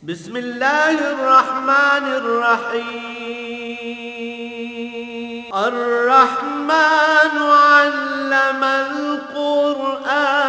بسم الله الرحمن الرحيم. الرحمن علم القرآن.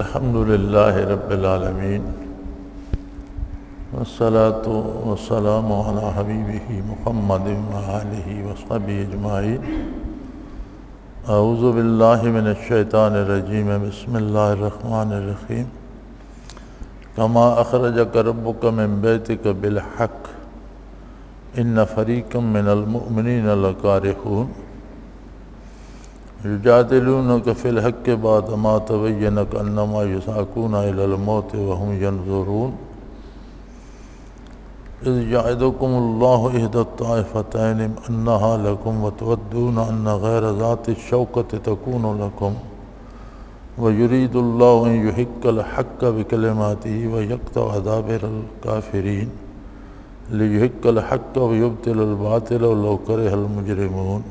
الحمد لله رب العالمين والصلاة والسلام على حبيبه محمد وآله وصحبه أجمعين. أعوذ بالله من الشيطان الرجيم. بسم الله الرحمن الرحيم. كما أخرجك ربك من بيتك بالحق إن فريقا من المؤمنين لكارهون يجادلونك في الحق بعدما تبين كأنما يساقون إلى الموت وهم ينظرون إذ يعدكم الله إحدى الطائفتين أنها لكم وتودون أن غير ذات الشوكة تكون لكم ويريد الله أن يحق الحق بكلماته ويقطع دابر الكافرين ليحق الحق ويبطل الباطل ولو كره المجرمون.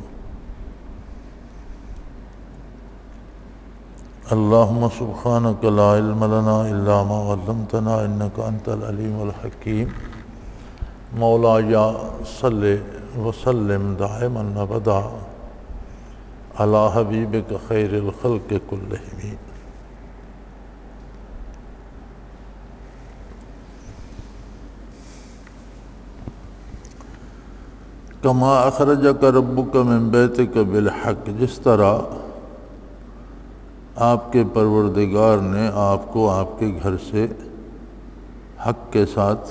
اللهم سبحانك لا علم لنا إلا ما علمتنا إنك أنت العليم الحكيم. مولاي صل وسلم دائما أبدا على حبيبك خير الخلق كلهم. كما أخرجك ربك من بيتك بالحق، جس طرح آپ کے پروردگار نے آپ کو آپ کے گھر سے حق کے ساتھ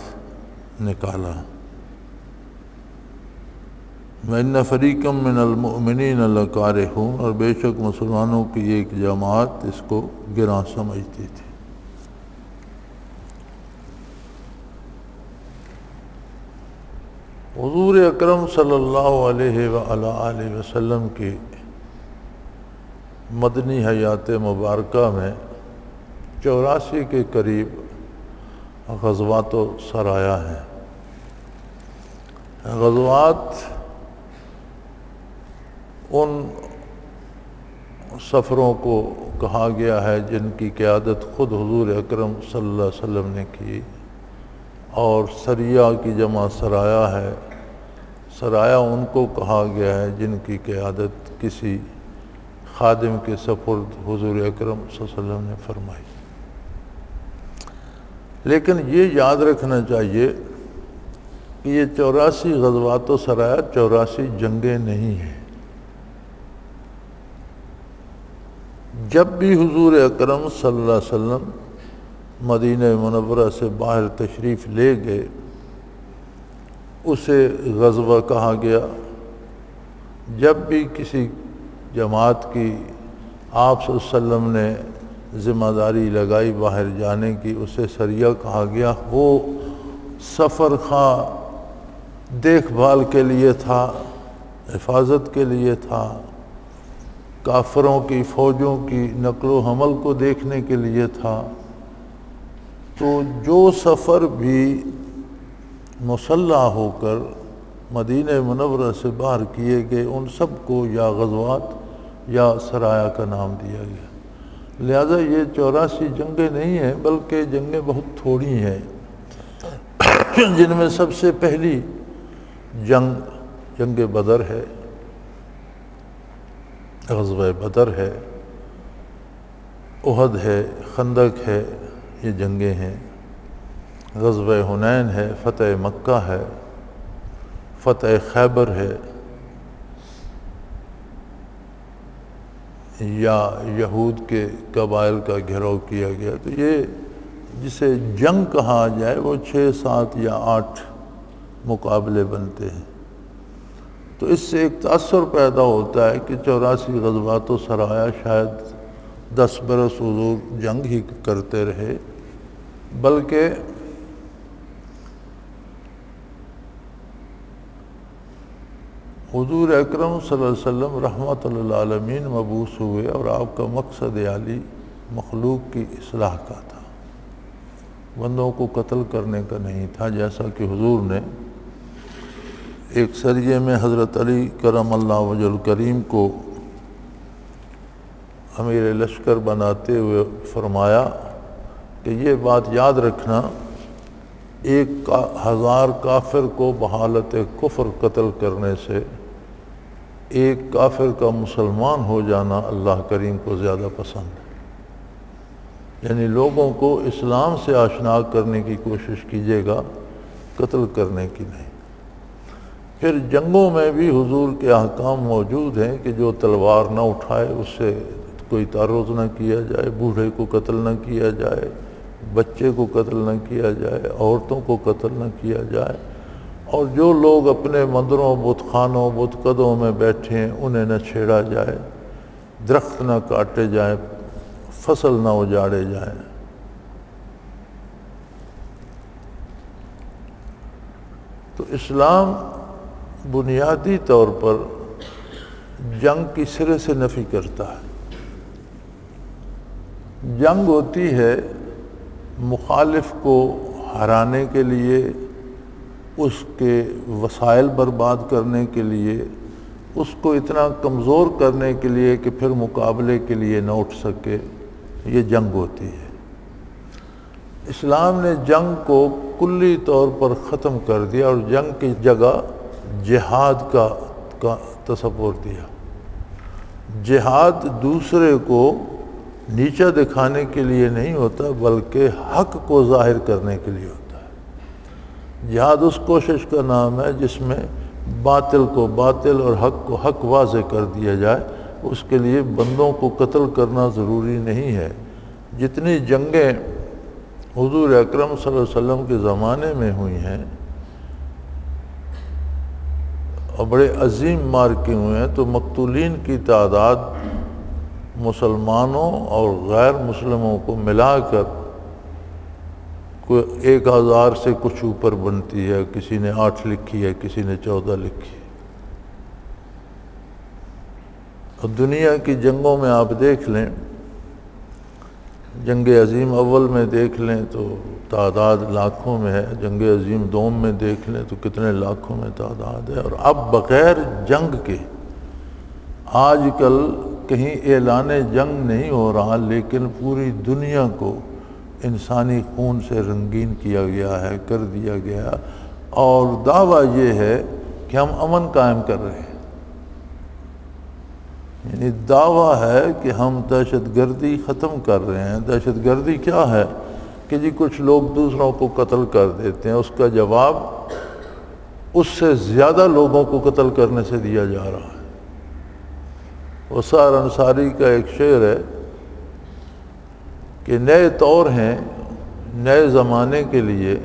نکالا. وَإِنَّ فَرِيقًا مِّنَ الْمُؤْمِنِينَ لَكَارِهُونَ، اور بے شک مسلمانوں کی ایک جماعت اس کو گراں سمجھتی تھی. حضور اکرم صلی اللہ علیہ وآلہ وسلم کی مدنی حیات مبارکہ میں 84 کے قریب غزوات و سرایا ہیں. غزوات ان سفروں کو کہا گیا ہے جن کی قیادت خود حضور اکرم صلی اللہ علیہ وسلم نے کی، اور سریہ کی جمع سرایا ہے. سرایا ان کو کہا گیا ہے جن کی قیادت کسی خادم کے سپرد حضور اکرم صلی اللہ علیہ وسلم نے فرمائی. لیکن یہ یاد رکھنا چاہیے کہ یہ 84 غزوات و سرایا 84 جنگیں نہیں ہیں. جب بھی حضور اکرم صلی اللہ علیہ وسلم مدینہ منورہ سے باہر تشریف لے گئے اسے غزوہ کہا گیا. جب بھی کسی جماعت کی آپ صلی اللہ علیہ وسلم نے ذمہ داری لگائی باہر جانے کی اسے سریہ کہا گیا. وہ سفر خواہ دیکھ بھال کے لیے تھا، حفاظت کے لیے تھا، کافروں کی فوجوں کی نقل و حمل کو دیکھنے کے لیے تھا. تو جو سفر بھی مسلح ہو کر مدینہ منورہ سے باہر کیے گئے ان سب کو یا غزوات یا سرایا کا نام دیا گیا. لہذا یہ 84 جنگیں نہیں ہیں بلکہ جنگیں بہت تھوڑی ہیں، جن میں سب سے پہلی جنگ بدر ہے، غزوہ بدر ہے، احد ہے، خندق ہے، یہ جنگیں ہیں. غزوہ حنین ہے، فتح مکہ ہے، فتح خیبر ہے، یا یہود کے قبائل کا گھیراؤ کیا گیا. تو یہ جسے جنگ کہا جائے وہ 6، 7 یا 8 مقابلے بنتے ہیں. تو اس سے ایک تاثر پیدا ہوتا ہے کہ 84 غزوات و سرایا شاید 10 برس حضور جنگ ہی کرتے رہے، بلکہ حضور اکرم صلی اللہ علیہ وسلم رحمت للعالمین مبعوث ہوئے اور آپ کا مقصد عالی مخلوق کی اصلاح کا تھا، بندوں کو قتل کرنے کا نہیں تھا، جیسا کہ حضور نے ایک سریے میں حضرت علی کرم اللہ وجہ الکریم کو امیر لشکر بناتے ہوئے فرمایا کہ یہ بات یاد رکھنا، 1000 کافر کو بحالت کفر قتل کرنے سے ایک کافر کا مسلمان ہو جانا اللہ کریم کو زیادہ پسند ہے، یعنی لوگوں کو اسلام سے آشنا کرنے کی کوشش کیجیے گا، قتل کرنے کی نہیں۔ پھر جنگوں میں بھی حضور کے احکام موجود ہیں کہ جو تلوار نہ اٹھائے اس سے کوئی تعرض نہ کیا جائے، بوڑھے کو قتل نہ کیا جائے، بچے کو قتل نہ کیا جائے، عورتوں کو قتل نہ کیا جائے، اور جو لوگ اپنے مندروں، بت خانوں، بت قدوں میں بیٹھے ہیں انہیں نہ چھیڑا جائے، درخت نہ کاٹے جائیں، فصل نہ اجاڑے جائیں۔ تو اسلام بنیادی طور پر جنگ کی سرے سے نفی کرتا ہے۔ جنگ ہوتی ہے مخالف کو ہرانے کے لیے، اس کے وسائل برباد کرنے کے لیے، اس کو اتنا کمزور کرنے کے لیے کہ پھر مقابلے کے لیے نہ اٹھ سکے، یہ جنگ ہوتی ہے۔ اسلام نے جنگ کو کلی طور پر ختم کر دیا اور جنگ کی جگہ جہاد کا تصور دیا۔ جہاد دوسرے کو نیچا دکھانے کے لیے نہیں ہوتا بلکہ حق کو ظاہر کرنے کے لیے ہوتا ہے۔ جہاد اس کوشش کا نام ہے جس میں باطل کو باطل اور حق کو حق واضح کر دیا جائے۔ اس کے لیے بندوں کو قتل کرنا ضروری نہیں ہے۔ جتنی جنگیں حضور اکرم صلی اللہ علیہ وسلم کے زمانے میں ہوئی ہیں اور بڑے عظیم مارکے ہوئے ہیں، تو مقتولین کی تعداد مسلمانوں اور غیر مسلموں کو ملا کر کوئی 1000 سے کچھ اوپر بنتی ہے۔ کسی نے 8 لکھی ہے، کسی نے 14 لکھی ہے۔ اور دنیا کی جنگوں میں آپ دیکھ لیں، جنگ عظیم اول میں دیکھ لیں تو تعداد لاکھوں میں ہے، جنگ عظیم دوم میں دیکھ لیں تو کتنے لاکھوں میں تعداد ہے۔ اور اب بغیر جنگ کے آج کل کہیں اعلان جنگ نہیں ہو رہا، لیکن پوری دنیا کو انسانی خون سے رنگین کیا گیا ہے، کر دیا گیا، اور دعویٰ یہ ہے کہ ہم امن قائم کر رہے ہیں۔ یعنی دعویٰ ہے کہ ہم دہشت گردی ختم کر رہے ہیں۔ دہشت گردی کیا ہے کہ جی کچھ لوگ دوسروں کو قتل کر دیتے ہیں، اس کا جواب اس سے زیادہ لوگوں کو قتل کرنے سے دیا جا رہا ہے۔ وسار انصاری کا ایک شعر ہے کہ نئے طور ہیں نئے زمانے کے لیے،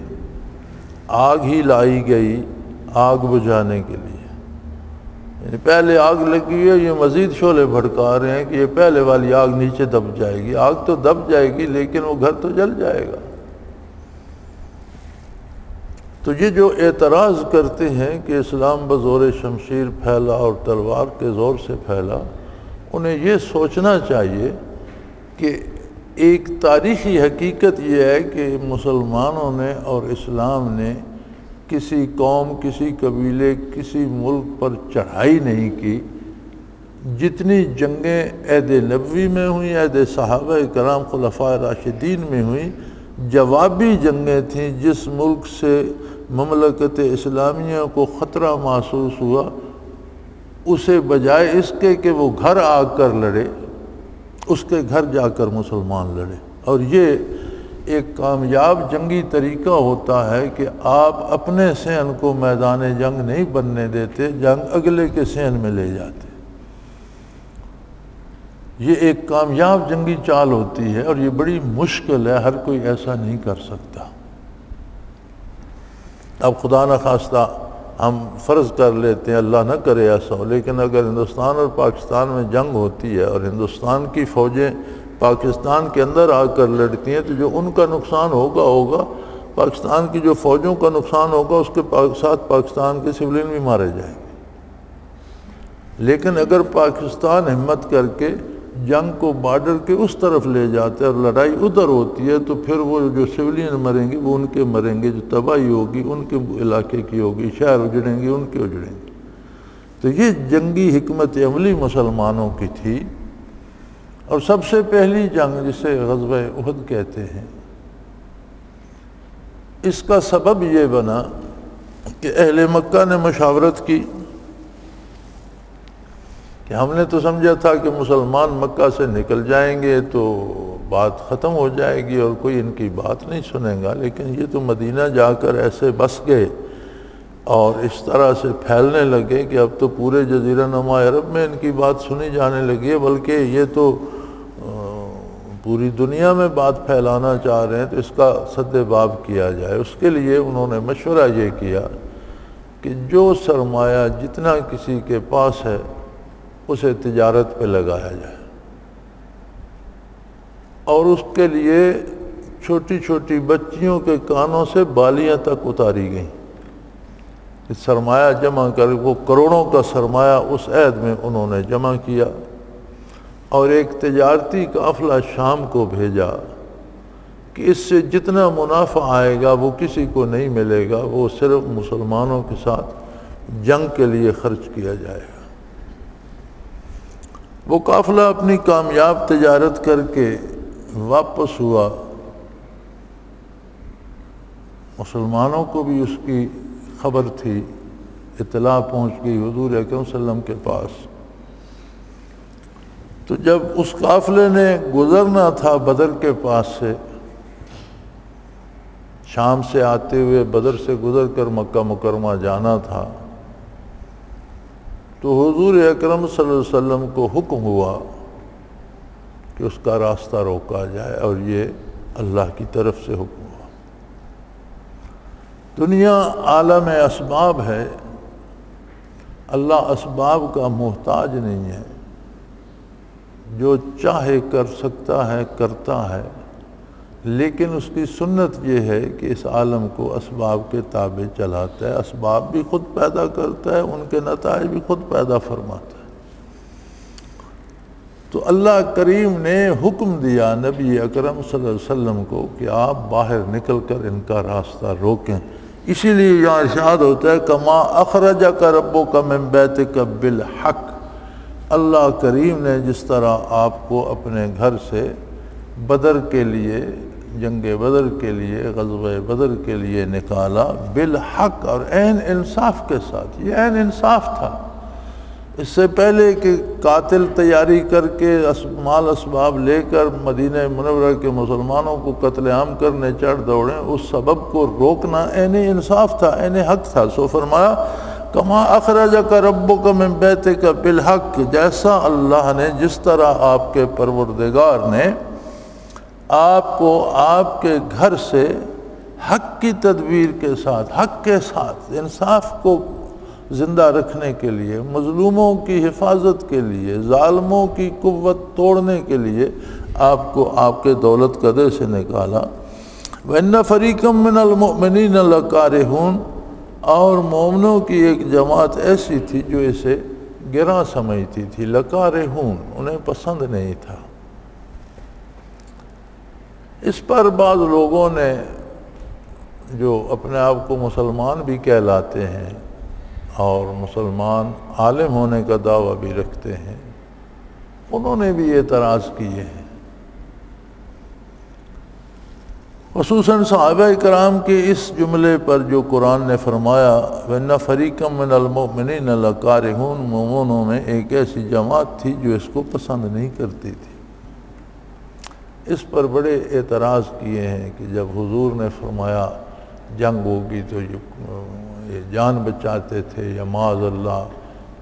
آگ ہی لائی گئی آگ بجھانے کے لیے۔ یعنی پہلے آگ لگی ہے، یہ مزید شعلے بھڑکا رہے ہیں کہ یہ پہلے والی آگ نیچے دب جائے گی۔ آگ تو دب جائے گی لیکن وہ گھر تو جل جائے گا۔ تو یہ جو اعتراض کرتے ہیں کہ اسلام بزور شمشیر پھیلا اور تلوار کے زور سے پھیلا، انہیں یہ سوچنا چاہیے کہ ایک تاریخی حقیقت یہ ہے کہ مسلمانوں نے اور اسلام نے کسی قوم، کسی قبیلے، کسی ملک پر چڑھائی نہیں کی۔ جتنی جنگیں عہد نبوی میں ہوئیں، عہد صحابہ کرام خلفائے راشدین میں ہوئیں، جوابی جنگیں تھیں۔ جس ملک سے مملکت اسلامیہ کو خطرہ محسوس ہوا، اسے بجائے اس کے کہ وہ گھر آ کر لڑے، اس کے گھر جا کر مسلمان لڑے۔ اور یہ ایک کامیاب جنگی طریقہ ہوتا ہے کہ آپ اپنے صحن کو میدان جنگ نہیں بننے دیتے، جنگ اگلے کے صحن میں لے جاتے۔ یہ ایک کامیاب جنگی چال ہوتی ہے اور یہ بڑی مشکل ہے، ہر کوئی ایسا نہیں کر سکتا۔ اب خدا نخواستہ ہم فرض کر لیتے ہیں، اللہ نہ کرے ایسا ہو، لیکن اگر ہندوستان اور پاکستان میں جنگ ہوتی ہے اور ہندوستان کی فوجیں پاکستان کے اندر آ کر لڑتی ہیں، تو جو ان کا نقصان ہوگا پاکستان کی جو فوجوں کا نقصان ہوگا اس کے ساتھ پاکستان کے سولین بھی مارے جائیں گے۔ لیکن اگر پاکستان ہمت کر کے جنگ کو بارڈر کے اس طرف لے جاتے ہیں اور لڑائی ادھر ہوتی ہے تو پھر وہ جو سویلین مریں گے وہ ان کے مریں گے، جو تباہی ہوگی ان کے علاقے کی ہوگی، شہر اجڑیں گے ان کے اجڑیں گے۔ تو یہ جنگی حکمت عملی مسلمانوں کی تھی۔ اور سب سے پہلی جنگ جسے غزوہ احد کہتے ہیں، اس کا سبب یہ بنا کہ اہل مکہ نے مشاورت کی کہ ہم نے تو سمجھا تھا کہ مسلمان مکہ سے نکل جائیں گے تو بات ختم ہو جائے گی اور کوئی ان کی بات نہیں سنے گا، لیکن یہ تو مدینہ جا کر ایسے بس گئے اور اس طرح سے پھیلنے لگے کہ اب تو پورے جزیرہ نما عرب میں ان کی بات سنی جانے لگی ہے، بلکہ یہ تو پوری دنیا میں بات پھیلانا چاہ رہے ہیں، تو اس کا سد باب کیا جائے۔ اس کے لیے انہوں نے مشورہ یہ کیا کہ جو سرمایہ جتنا کسی کے پاس ہے اسے تجارت پہ لگایا جائے، اور اس کے لیے چھوٹی چھوٹی بچیوں کے کانوں سے بالیاں تک اتاری گئیں کہ سرمایہ جمع کر، وہ کروڑوں کا سرمایہ اس عہد میں انہوں نے جمع کیا، اور ایک تجارتی قافلہ شام کو بھیجا کہ اس سے جتنا منافع آئے گا وہ کسی کو نہیں ملے گا، وہ صرف مسلمانوں کے ساتھ جنگ کے لیے خرچ کیا جائے گا۔ وہ قافلہ اپنی کامیاب تجارت کر کے واپس ہوا، مسلمانوں کو بھی اس کی خبر تھی، اطلاع پہنچ گئی حضور اکرم صلی اللہ علیہ وسلم کے پاس۔ تو جب اس قافلے نے گزرنا تھا بدر کے پاس سے، شام سے آتے ہوئے بدر سے گزر کر مکہ مکرمہ جانا تھا، تو حضور اکرم صلی اللہ علیہ وسلم کو حکم ہوا کہ اس کا راستہ روکا جائے، اور یہ اللہ کی طرف سے حکم ہوا۔ دنیا عالم اسباب ہے، اللہ اسباب کا محتاج نہیں ہے، جو چاہے کر سکتا ہے کرتا ہے، لیکن اس کی سنت یہ ہے کہ اس عالم کو اسباب کے تابع چلاتا ہے، اسباب بھی خود پیدا کرتا ہے، ان کے نتائج بھی خود پیدا فرماتا ہے۔ تو اللہ کریم نے حکم دیا نبی اکرم صلی اللہ علیہ وسلم کو کہ آپ باہر نکل کر ان کا راستہ روکیں۔ اسی لیے یہاں ارشاد ہوتا ہے کما اخرجک ربک من بیتک بالحق، اللہ کریم نے جس طرح آپ کو اپنے گھر سے بدر کے لیے، جنگ بدر کے لیے، غزوہ بدر کے لیے نکالا بالحق، اور عین انصاف کے ساتھ۔ یہ عین انصاف تھا۔ اس سے پہلے کہ قاتل تیاری کر کے مال اسباب لے کر مدینہ منورہ کے مسلمانوں کو قتل عام کرنے چڑھ دوڑیں، اس سبب کو روکنا عین انصاف تھا، عین حق تھا۔ سو فرمایا کما اخرجک ربک من بیتک بالحق، جیسا اللہ نے، جس طرح آپ کے پروردگار نے آپ کو آپ کے گھر سے حق کی تدبیر کے ساتھ، حق کے ساتھ، انصاف کو زندہ رکھنے کے لیے، مظلوموں کی حفاظت کے لیے، ظالموں کی قوت توڑنے کے لیے آپ کو آپ کے دولت قدر سے نکالا۔ وَإِنَّ فَرِيقًا مِّنَ الْمُؤْمِنِينَ لَكَارِهُونَ، اور مومنوں کی ایک جماعت ایسی تھی جو اسے گراں سمجھتی تھی، لَكَارِهُونَ، انہیں پسند نہیں تھا۔ اس پر بعض لوگوں نے جو اپنے آپ کو مسلمان بھی کہلاتے ہیں اور مسلمان عالم ہونے کا دعویٰ بھی رکھتے ہیں، انہوں نے بھی اعتراض کیے ہیں، خصوصاً صحابہ کرام کے اس جملے پر جو قرآن نے فرمایا وَإِنَّ فَرِيقًا مِّنَ الْمُؤْمِنِينَ لَكَارِهُونَ، مومنوں میں ایک ایسی جماعت تھی جو اس کو پسند نہیں کرتی تھی۔ اس پر بڑے اعتراض کیے ہیں کہ جب حضور نے فرمایا جنگ ہوگی تو یہ جان بچاتے تھے یا معاذ اللہ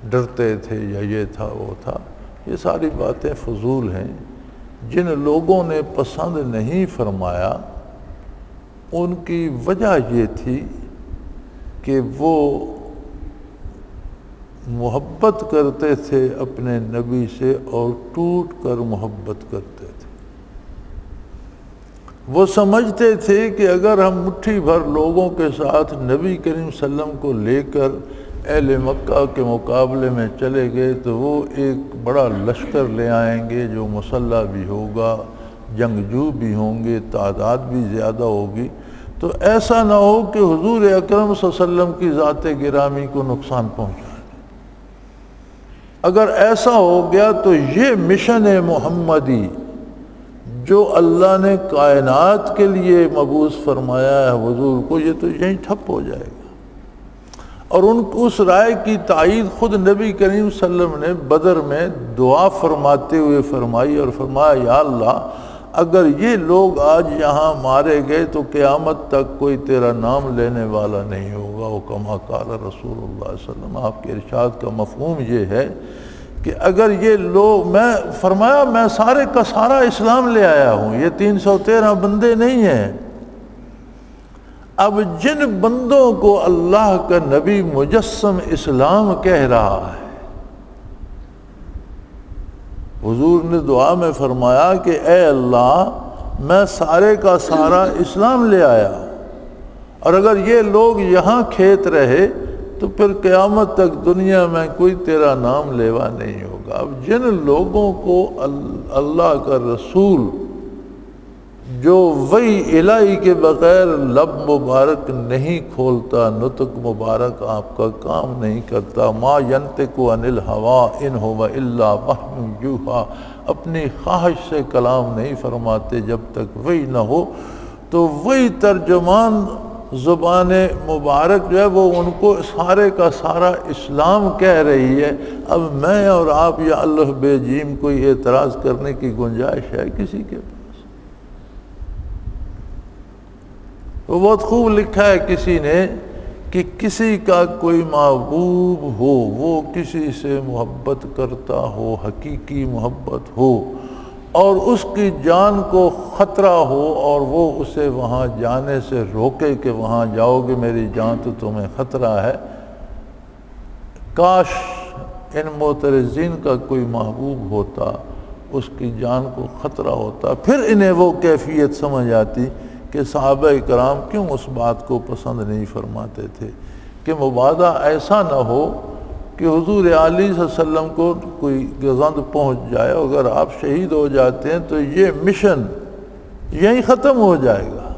ڈرتے تھے یا یہ تھا وہ تھا، یہ ساری باتیں فضول ہیں۔ جن لوگوں نے پسند نہیں فرمایا ان کی وجہ یہ تھی کہ وہ محبت کرتے تھے اپنے نبی سے اور ٹوٹ کر محبت کرتے تھے۔ وہ سمجھتے تھے کہ اگر ہم مٹھی بھر لوگوں کے ساتھ نبی کریم صلی اللہ علیہ وسلم کو لے کر اہل مکہ کے مقابلے میں چلے گئے تو وہ ایک بڑا لشکر لے آئیں گے جو مسلح بھی ہوگا، جنگجو بھی ہوں گے، تعداد بھی زیادہ ہوگی، تو ایسا نہ ہو کہ حضور اکرم صلی اللہ علیہ وسلم کی ذات گرامی کو نقصان پہنچائے۔ اگر ایسا ہو گیا تو یہ مشن محمدی جو اللہ نے کائنات کے لیے مبعوث فرمایا ہے حضور کو، یہ تو یہیں ٹھپ ہو جائے گا۔ اور اس رائے کی تائید خود نبی کریم صلی اللہ علیہ وسلم نے بدر میں دعا فرماتے ہوئے فرمائی اور فرمایا یا اللہ اگر یہ لوگ آج یہاں مارے گئے تو قیامت تک کوئی تیرا نام لینے والا نہیں ہوگا۔ وہ کما قال رسول اللہ صلی اللہ علیہ وسلم، آپ کے ارشاد کا مفہوم یہ ہے کہ اگر یہ لوگ، میں فرمایا میں سارے کا سارا اسلام لے آیا ہوں، یہ 313 بندے نہیں ہیں۔ اب جن بندوں کو اللہ کا نبی مجسم اسلام کہہ رہا ہے، حضور نے دعا میں فرمایا کہ اے اللہ میں سارے کا سارا اسلام لے آیا، اور اگر یہ لوگ یہاں کھیت رہے تو پھر قیامت تک دنیا میں کوئی تیرا نام لیوا نہیں ہوگا۔ اب جن لوگوں کو اللہ کا رسول جو وحی الہی کے بغیر لب مبارک نہیں کھولتا، نطق مبارک آپ کا کام نہیں کرتا، ما ینطق عن الہوی ان هو الا وحی یوحی، اپنی خواہش سے کلام نہیں فرماتے جب تک وحی نہ ہو، تو وہی ترجمان زبان مبارک جو ہے وہ ان کو سارے کا سارا اسلام کہہ رہی ہے۔ اب میں اور آپ یا اللہ بے جیم کوئی اعتراض کرنے کی گنجائش ہے کسی کے پاس؟ وہ بہت خوب لکھا ہے کسی نے کہ کسی کا کوئی محبوب ہو، وہ کسی سے محبت کرتا ہو، حقیقی محبت ہو، اور اس کی جان کو خطرہ ہو اور وہ اسے وہاں جانے سے روکے کہ وہاں جاؤ گے میری جان تو تمہیں خطرہ ہے، کاش ان معترضین کا کوئی محبوب ہوتا، اس کی جان کو خطرہ ہوتا، پھر انہیں وہ کیفیت سمجھ آتی کہ صحابہ کرام کیوں اس بات کو پسند نہیں فرماتے تھے کہ مبادا ایسا نہ ہو کہ حضور علی صلی اللہ علیہ وسلم کو کوئی گزند پہنچ جائے، اگر آپ شہید ہو جاتے ہیں تو یہ مشن یہیں ختم ہو جائے گا،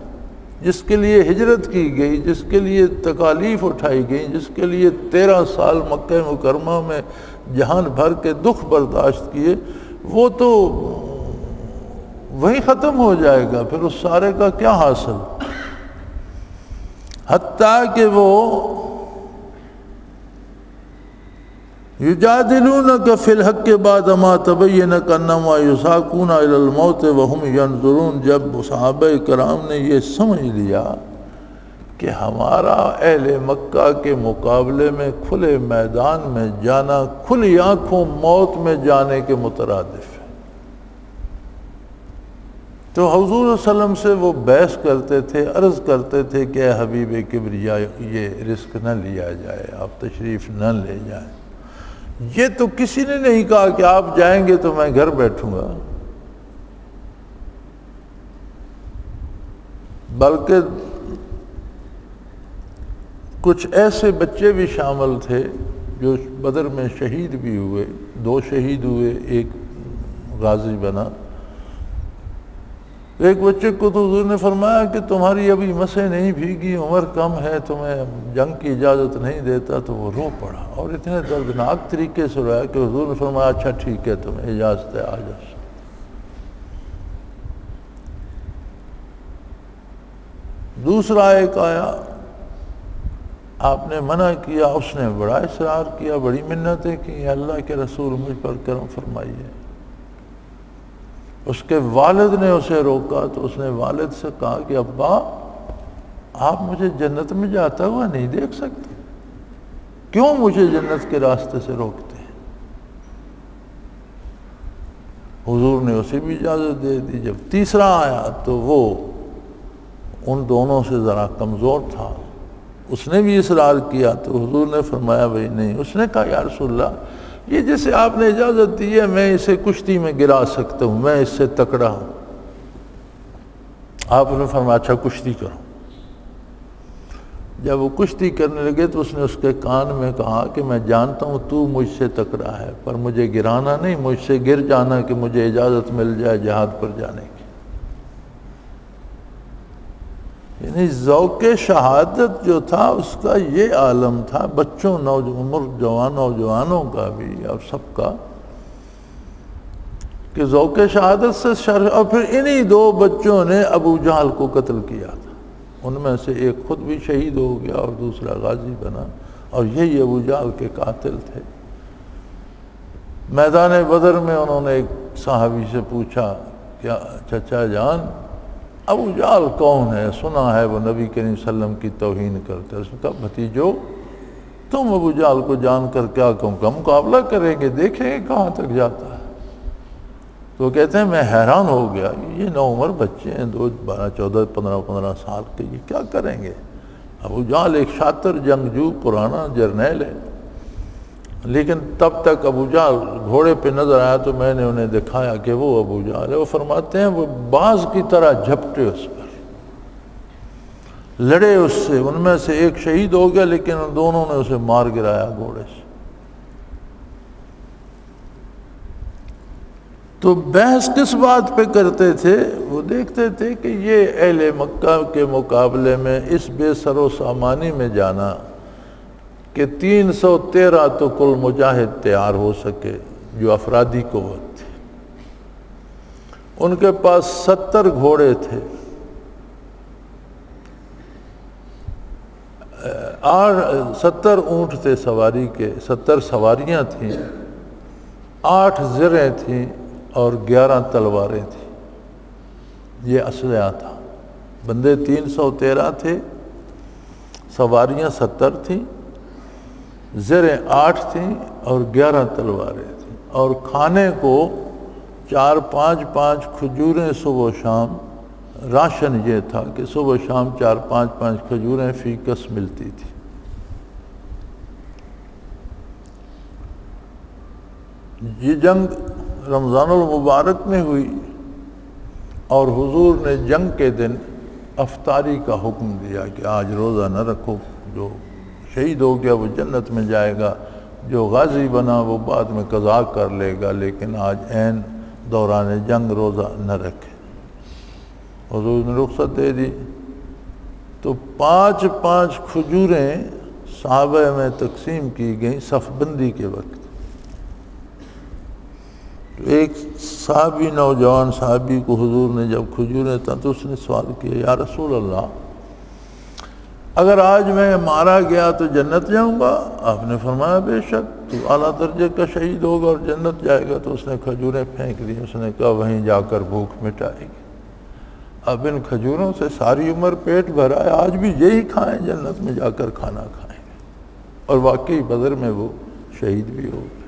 جس کے لیے ہجرت کی گئی، جس کے لیے تکالیف اٹھائی گئی، جس کے لیے 13 سال مکہ مکرمہ میں جہان بھر کے دکھ برداشت کیے، وہ تو وہی ختم ہو جائے گا، پھر اس سارے کا کیا حاصل؟ حتیٰ کہ وہ یجادلونک فی الحق بعد ما تبین کانما یساقون الی الموت وهم ینظرون، جب صحابہ کرام نے یہ سمجھ لیا کہ ہمارا اہل مکہ کے مقابلے میں کھلے میدان میں جانا کھلی آنکھوں موت میں جانے کے مترادف ہے، تو حضور صلی اللہ علیہ وسلم سے وہ بحث کرتے تھے، عرض کرتے تھے کہ اے حبیب کبریا یہ رزق نہ لیا جائے، آپ تشریف نہ لے جائیں۔ یہ تو کسی نے نہیں کہا کہ آپ جائیں گے تو میں گھر بیٹھوں گا، بلکہ کچھ ایسے بچے بھی شامل تھے جو بدر میں شہید بھی ہوئے، 2 شہید ہوئے، ایک غازی بنا۔ ایک بچے کو تو حضور نے فرمایا کہ تمہاری ابھی مسیں نہیں بھیگی، عمر کم ہے، تمہیں جنگ کی اجازت نہیں دیتا، تو وہ رو پڑا اور اتنے دردناک طریقے سے رویا کہ حضور نے فرمایا اچھا ٹھیک ہے تمہیں اجازت ہے آ جاؤ۔ دوسرا ایک آیا، آپ نے منع کیا، اس نے بڑا اصرار کیا، بڑی منتیں کی، اللہ کے رسول مجھ پر کرم فرمائیے۔ اس کے والد نے اسے روکا تو اس نے والد سے کہا کہ ابا آپ مجھے جنت میں جاتا ہوا نہیں دیکھ سکتے، کیوں مجھے جنت کے راستے سے روکتے ہیں؟ حضور نے اسے بھی اجازت دے دی۔ جب تیسرا آیا تو وہ ان دونوں سے ذرا کمزور تھا، اس نے بھی اصرار کیا تو حضور نے فرمایا بھائی نہیں۔ اس نے کہا یا رسول اللہ یہ جیسے آپ نے اجازت دی ہے میں اسے کشتی میں گرا سکتا ہوں، میں اس سے تکڑا ہوں۔ آپ نے فرمایا اچھا کشتی کرو۔ جب وہ کشتی کرنے لگے تو اس نے اس کے کان میں کہا کہ میں جانتا ہوں تو مجھ سے تکڑا ہے، پر مجھے گرانا نہیں، مجھ سے گر جانا کہ مجھے اجازت مل جائے جہاد پر جانے کی۔ یعنی ذوق شہادت جو تھا اس کا یہ عالم تھا، بچوں نوجوانوں کا بھی اور سب کا، کہ ذوق شہادت سے اور پھر انہی دو بچوں نے ابو جہل کو قتل کیا تھا، ان میں سے ایک خود بھی شہید ہو گیا اور دوسرا غازی بنا، اور یہی ابو جہل کے قاتل تھے۔ میدان بدر میں انہوں نے ایک صحابی سے پوچھا کیا چچا جان ابو جہل کون ہے؟ سنا ہے وہ نبی کریم صلی اللہ علیہ وسلم کی توہین کرتے۔ اس نے کہا بھتیجو تم ابو جہل کو جان کر کیا کہوں گا، مقابلہ کریں گے، دیکھیں گے کہاں تک جاتا ہے۔ تو وہ کہتے ہیں میں حیران ہو گیا، یہ نوعمر بچے ہیں، 12 14 15 سال کے، یہ کیا کریں گے؟ ابو جہل ایک شاطر جنگجو پرانا جرنیل ہے، لیکن تب تک ابو جہل گھوڑے پہ نظر آیا تو میں نے انہیں دکھایا کہ وہ ابو جہل ہے۔ وہ فرماتے ہیں وہ باز کی طرح جھپٹے اس پر، لڑے اس سے، ان میں سے ایک شہید ہو گیا لیکن ان دونوں نے اسے مار گرایا گھوڑے سے۔ تو بحث کس بات پہ کرتے تھے؟ وہ دیکھتے تھے کہ یہ اہل مکہ کے مقابلے میں اس بے سر و سامانی میں جانا کہ 313 تو کل مجاہد تیار ہو سکے جو افرادی قوت تھی، ان کے پاس 70 گھوڑے تھے، 70 اونٹ تھے سواری کے، 70 سواریاں تھیں، 8 زریں تھیں اور 11 تلواریں تھیں۔ یہ اسلحہ تھا۔ بندے 313 تھے، سواریاں 70 تھیں، زریں 8 تھیں اور 11 تلواریں تھیں، اور کھانے کو 4-5 کھجوریں صبح و شام۔ راشن یہ تھا کہ صبح شام 4-5 کھجوریں فی کس ملتی تھی۔ یہ جنگ رمضان المبارک میں ہوئی، اور حضور نے جنگ کے دن افطاری کا حکم دیا کہ آج روزہ نہ رکھو، جو شہید ہو گیا وہ جنت میں جائے گا، جو غازی بنا وہ بعد میں قضا کر لے گا، لیکن آج عین دوران جنگ روزہ نہ رکھے۔ حضور نے رخصت دے دی تو 5 کھجوریں صحابہ میں تقسیم کی گئیں صف بندی کے وقت۔ ایک صحابی، نوجوان صحابی کو حضور نے جب کھجوریں تھا تو اس نے سوال کیا یا رسول اللہ اگر آج میں مارا گیا تو جنت جاؤں گا؟ آپ نے فرمایا بے شک، تو اعلیٰ درجے کا شہید ہوگا اور جنت جائے گا۔ تو اس نے کھجوریں پھینک دی، اس نے کہا وہیں جا کر بھوک مٹائے گی۔ اب ان کھجوروں سے ساری عمر پیٹ بھرا ہے، آج بھی یہی کھائیں، جنت میں جا کر کھانا کھائیں گے۔ اور واقعی بدر میں وہ شہید بھی ہو گئے۔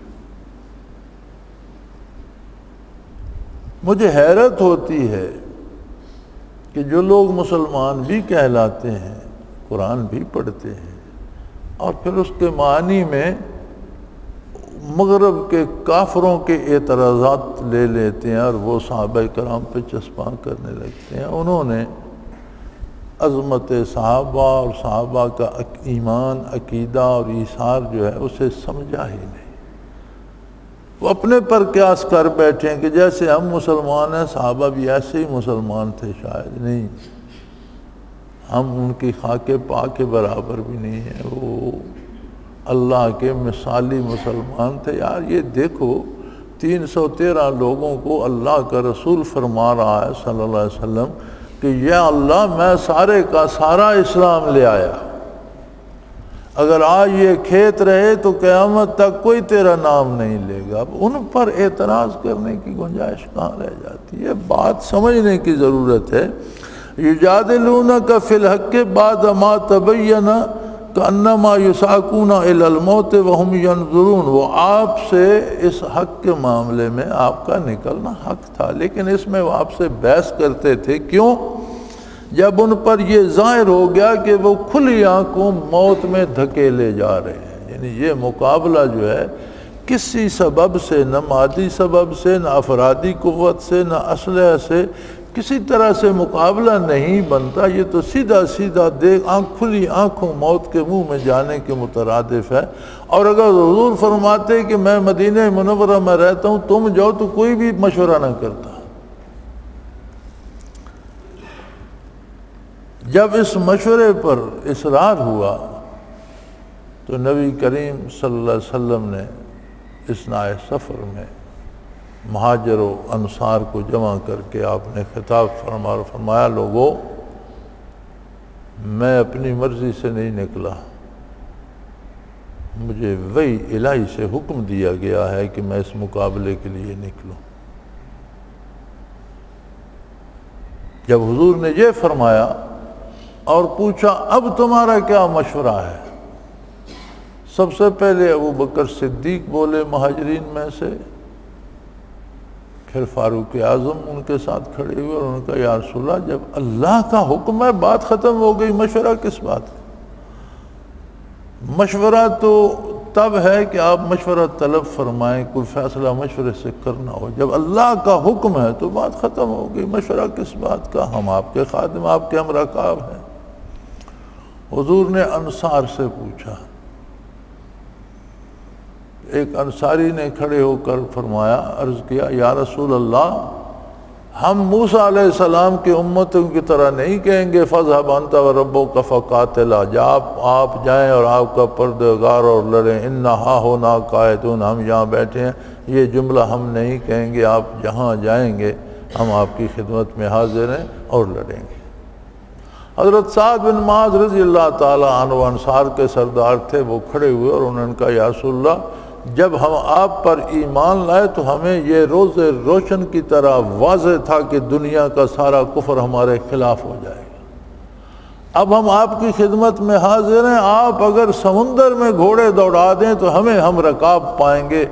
مجھے حیرت ہوتی ہے کہ جو لوگ مسلمان بھی کہلاتے ہیں، قرآن بھی پڑھتے ہیں، اور پھر اس کے معنی میں مغرب کے کافروں کے اعتراضات لے لیتے ہیں اور وہ صحابہ کرام پہ چسپاں کرنے لگتے ہیں۔ انہوں نے عظمت صحابہ اور صحابہ کا ایمان، عقیدہ اور ایثار جو ہے اسے سمجھا ہی نہیں۔ وہ اپنے پر قیاس کر بیٹھے ہیں کہ جیسے ہم مسلمان ہیں صحابہ بھی ایسے ہی مسلمان تھے، شاید نہیں، ہم ان کی خاک پاک کے برابر بھی نہیں ہیں، وہ اللہ کے مثالی مسلمان تھے۔ یار یہ دیکھو 313 لوگوں کو اللہ کا رسول فرما رہا ہے صلی اللہ علیہ وسلم کہ یا اللہ میں سارے کا سارا اسلام لے آیا، اگر آج یہ کھیت رہے تو قیامت تک کوئی تیرا نام نہیں لے گا۔ اب ان پر اعتراض کرنے کی گنجائش کہاں رہ جاتی ہے؟ بات سمجھنے کی ضرورت ہے۔ یجادلونک فی الحق بعد ما تبین کانما یساقون الی الموت وہم ینظرون۔ وہ آپ سے اس حق کے معاملے میں آپ کا نکلنا حق تھا، لیکن اس میں وہ آپ سے بحث کرتے تھے۔ کیوں؟ جب ان پر یہ ظاہر ہو گیا کہ وہ کھلی آنکھوں موت میں دھکیلے جا رہے ہیں، یعنی یہ مقابلہ جو ہے کسی سبب سے، نہ مادی سبب سے، نہ افرادی قوت سے، نہ اسلحہ سے، کسی طرح سے مقابلہ نہیں بنتا، یہ تو سیدھا سیدھا دیکھ کھلی آنکھوں موت کے منہ میں جانے کے مترادف ہے۔ اور اگر حضور فرماتے کہ میں مدینہ منورہ میں رہتا ہوں، تم جاؤ، تو کوئی بھی مشورہ نہ کرتا۔ جب اس مشورے پر اصرار ہوا تو نبی کریم صلی اللہ علیہ وسلم نے اثناء سفر میں مہاجر و انصار کو جمع کر کے آپ نے خطاب فرمایا، لوگوں، میں اپنی مرضی سے نہیں نکلا، مجھے وحی الہی سے حکم دیا گیا ہے کہ میں اس مقابلے کے لیے نکلوں۔ جب حضور نے یہ فرمایا اور پوچھا اب تمہارا کیا مشورہ ہے، سب سے پہلے ابو بکر صدیق بولے مہاجرین میں سے، پھر فاروق اعظم ان کے ساتھ کھڑے ہوئے اور انہوں نے کہا یا رسول اللہ، جب اللہ کا حکم ہے بات ختم ہو گئی، مشورہ کس بات کا؟ مشورہ تو تب ہے کہ آپ مشورہ طلب فرمائیں، کوئی فیصلہ مشورے سے کرنا ہو، جب اللہ کا حکم ہے تو بات ختم ہو گئی، مشورہ کس بات کا؟ ہم آپ کے خادم، آپ کے ہم رکاب ہیں۔ حضور نے انصار سے پوچھا، ایک انصاری نے کھڑے ہو کر فرمایا، عرض کیا یا رسول اللہ، ہم موسیٰ علیہ السلام کی امتوں کی طرح نہیں کہیں گے فَاذْهَبْ أَنْتَ وَرَبُّكَ فَقَاتِلَا، جب آپ جائیں اور آپ کا پروردگار اور لڑیں، اِنَّا هَاهُنَا قَاعِدُونَ، ہم یہاں بیٹھے ہیں، یہ جملہ ہم نہیں کہیں گے، آپ جہاں جائیں گے ہم آپ کی خدمت میں حاضر ہیں اور لڑیں گے۔ حضرت سعد بن معاذ رضی اللہ تعالیٰ عنہ انصار کے سردار تھے، وہ کھڑے ہوئے اور انہوں نے کہا یا رسول اللہ، جب ہم آپ پر ایمان لائے تو ہمیں یہ روز روشن کی طرح واضح تھا کہ دنیا کا سارا کفر ہمارے خلاف ہو جائے گا۔ اب ہم آپ کی خدمت میں حاضر ہیں، آپ اگر سمندر میں گھوڑے دوڑا دیں تو ہم رکاب پائیں گے،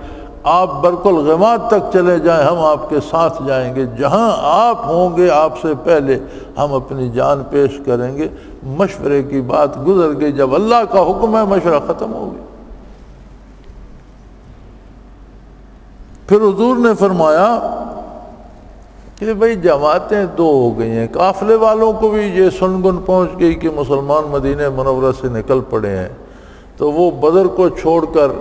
آپ برق الغماد تک چلے جائیں، ہم آپ کے ساتھ جائیں گے، جہاں آپ ہوں گے آپ سے پہلے ہم اپنی جان پیش کریں گے۔ مشورے کی بات گزر گئی، جب اللہ کا حکم ہے مشورہ ختم ہو گیا۔ پھر حضور نے فرمایا کہ بھئی جماعتیں دو ہو گئی ہیں، قافلے والوں کو بھی یہ سنگن پہنچ گئی کہ مسلمان مدینہ منورہ سے نکل پڑے ہیں، تو وہ بدر کو چھوڑ کر،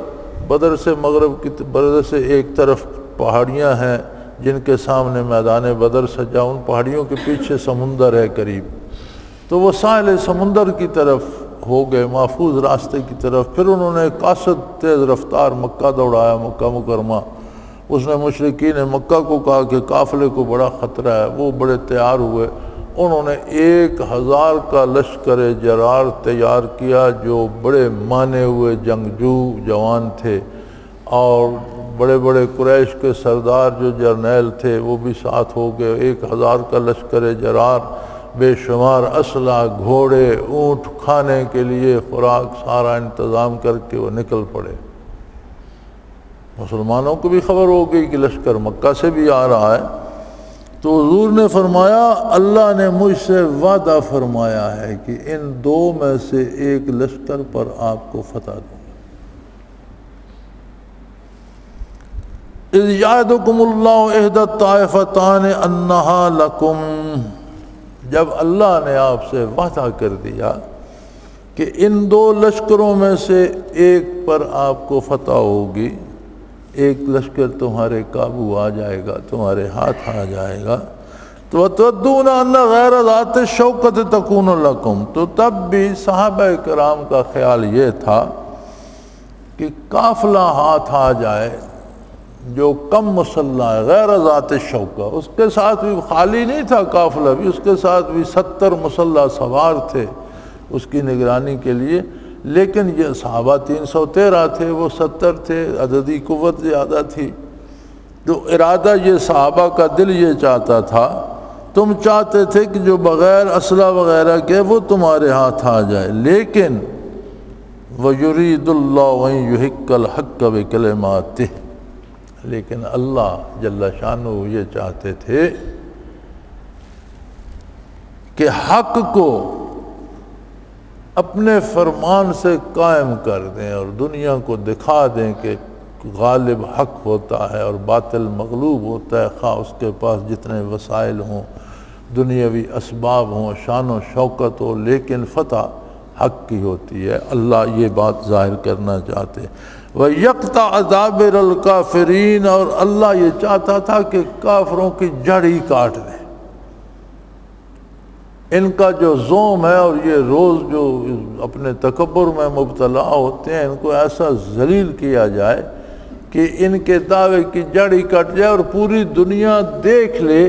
بدر سے مغرب کی بدر سے ایک طرف پہاڑیاں ہیں جن کے سامنے میدان بدر سجا، ان پہاڑیوں کے پیچھے سمندر ہے قریب، تو وہ ساحل سمندر کی طرف ہو گئے، محفوظ راستے کی طرف۔ پھر انہوں نے قاصد تیز رفتار مکہ دوڑایا، مکہ مکرمہ۔ اس نے مشرکین مکہ کو کہا کہ قافلے کو بڑا خطرہ ہے، وہ بڑے تیار ہوئے، انہوں نے 1000 کا لشکر جرار تیار کیا، جو بڑے مانے ہوئے جنگجو جوان تھے، اور بڑے بڑے قریش کے سردار جو جرنیل تھے وہ بھی ساتھ ہو گئے۔ 1000 کا لشکر جرار، بے شمار اسلحہ، گھوڑے، اونٹ، کھانے کے لیے خوراک، سارا انتظام کر کے وہ نکل پڑے۔ مسلمانوں کو بھی خبر ہو گئی کہ لشکر مکہ سے بھی آ رہا ہے، تو حضور نے فرمایا اللہ نے مجھ سے وعدہ فرمایا ہے کہ ان دو میں سے ایک لشکر پر آپ کو فتح دوں گا۔ اذ یعدکم اللہ احدی الطائفتین انہا لکم، جب اللہ نے آپ سے وعدہ کر دیا کہ ان دو لشکروں میں سے ایک پر آپ کو فتح ہوگی، ایک لشکر تمہارے قابو آ جائے گا، تمہارے ہاتھ آ جائے گا، تو تودون ان غیر ذات الشوکۃ تکون لکم، تو تب بھی صحابہ کرام کا خیال یہ تھا کہ قافلہ ہاتھ آ جائے جو کم مسلح ہے، غیر ذات الشوکہ، اس کے ساتھ بھی خالی نہیں تھا قافلہ بھی، اس کے ساتھ بھی 70 مسلح سوار تھے اس کی نگرانی کے لیے، لیکن یہ صحابہ 313 تھے، وہ 70 تھے، عددی قوت زیادہ تھی، تو ارادہ یہ صحابہ کا دل یہ چاہتا تھا، تم چاہتے تھے کہ جو بغیر اسلحہ وغیرہ کے وہ تمہارے ہاتھ آ جائے، لیکن وَيُرِيدُ اللَّهُ أَن يُحِقَّ الْحَقَّ بِكَلِمَاتِهِ، لیکن اللہ جل شانہ یہ چاہتے تھے کہ حق کو اپنے فرمان سے قائم کر دیں اور دنیا کو دکھا دیں کہ غالب حق ہوتا ہے اور باطل مغلوب ہوتا ہے، خواہ اس کے پاس جتنے وسائل ہوں، دنیاوی اسباب ہوں، شان و شوکت ہو، لیکن فتح حق کی ہوتی ہے۔ اللہ یہ بات ظاہر کرنا چاہتے ہیں۔ وَيَقْطَعَ دَابِرَ الْكَافِرِينَ، اور اللہ یہ چاہتا تھا کہ کافروں کی جڑ ہی کاٹ دے۔ ان کا جو زوم ہے اور یہ روز جو اپنے تکبر میں مبتلا ہوتے ہیں، ان کو ایسا ذلیل کیا جائے کہ ان کے دعوے کی جڑ ہی کٹ جائے اور پوری دنیا دیکھ لے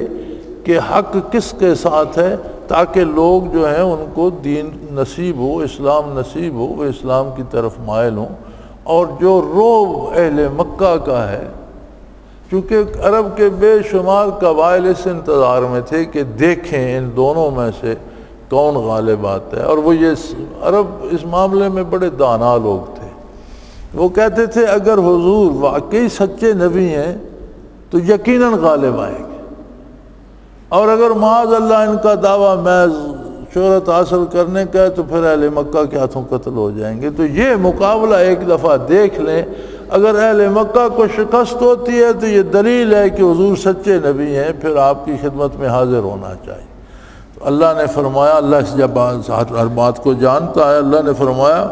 کہ حق کس کے ساتھ ہے، تاکہ لوگ جو ہیں ان کو دین نصیب ہو، اسلام نصیب ہو، وہ اسلام کی طرف مائل ہوں۔ اور جو روب اہل مکہ کا ہے، چونکہ عرب کے بے شمار قبائل اس انتظار میں تھے کہ دیکھیں ان دونوں میں سے کون غالب آتا ہے، اور وہ یہ عرب اس معاملے میں بڑے دانا لوگ تھے۔ وہ کہتے تھے اگر حضور واقعی سچے نبی ہیں تو یقیناً غالب آئیں گے، اور اگر معاذ اللہ ان کا دعویٰ محض شہرت حاصل کرنے کا ہے تو پھر اہل مکہ کے ہاتھوں قتل ہو جائیں گے۔ تو یہ مقابلہ ایک دفعہ دیکھ لیں، اگر اہل مکہ کو شکست ہوتی ہے تو یہ دلیل ہے کہ حضور سچے نبی ہیں، پھر آپ کی خدمت میں حاضر ہونا چاہیے۔ تو اللہ نے فرمایا، اللہ اس جب ہر بات کو جانتا ہے، اللہ نے فرمایا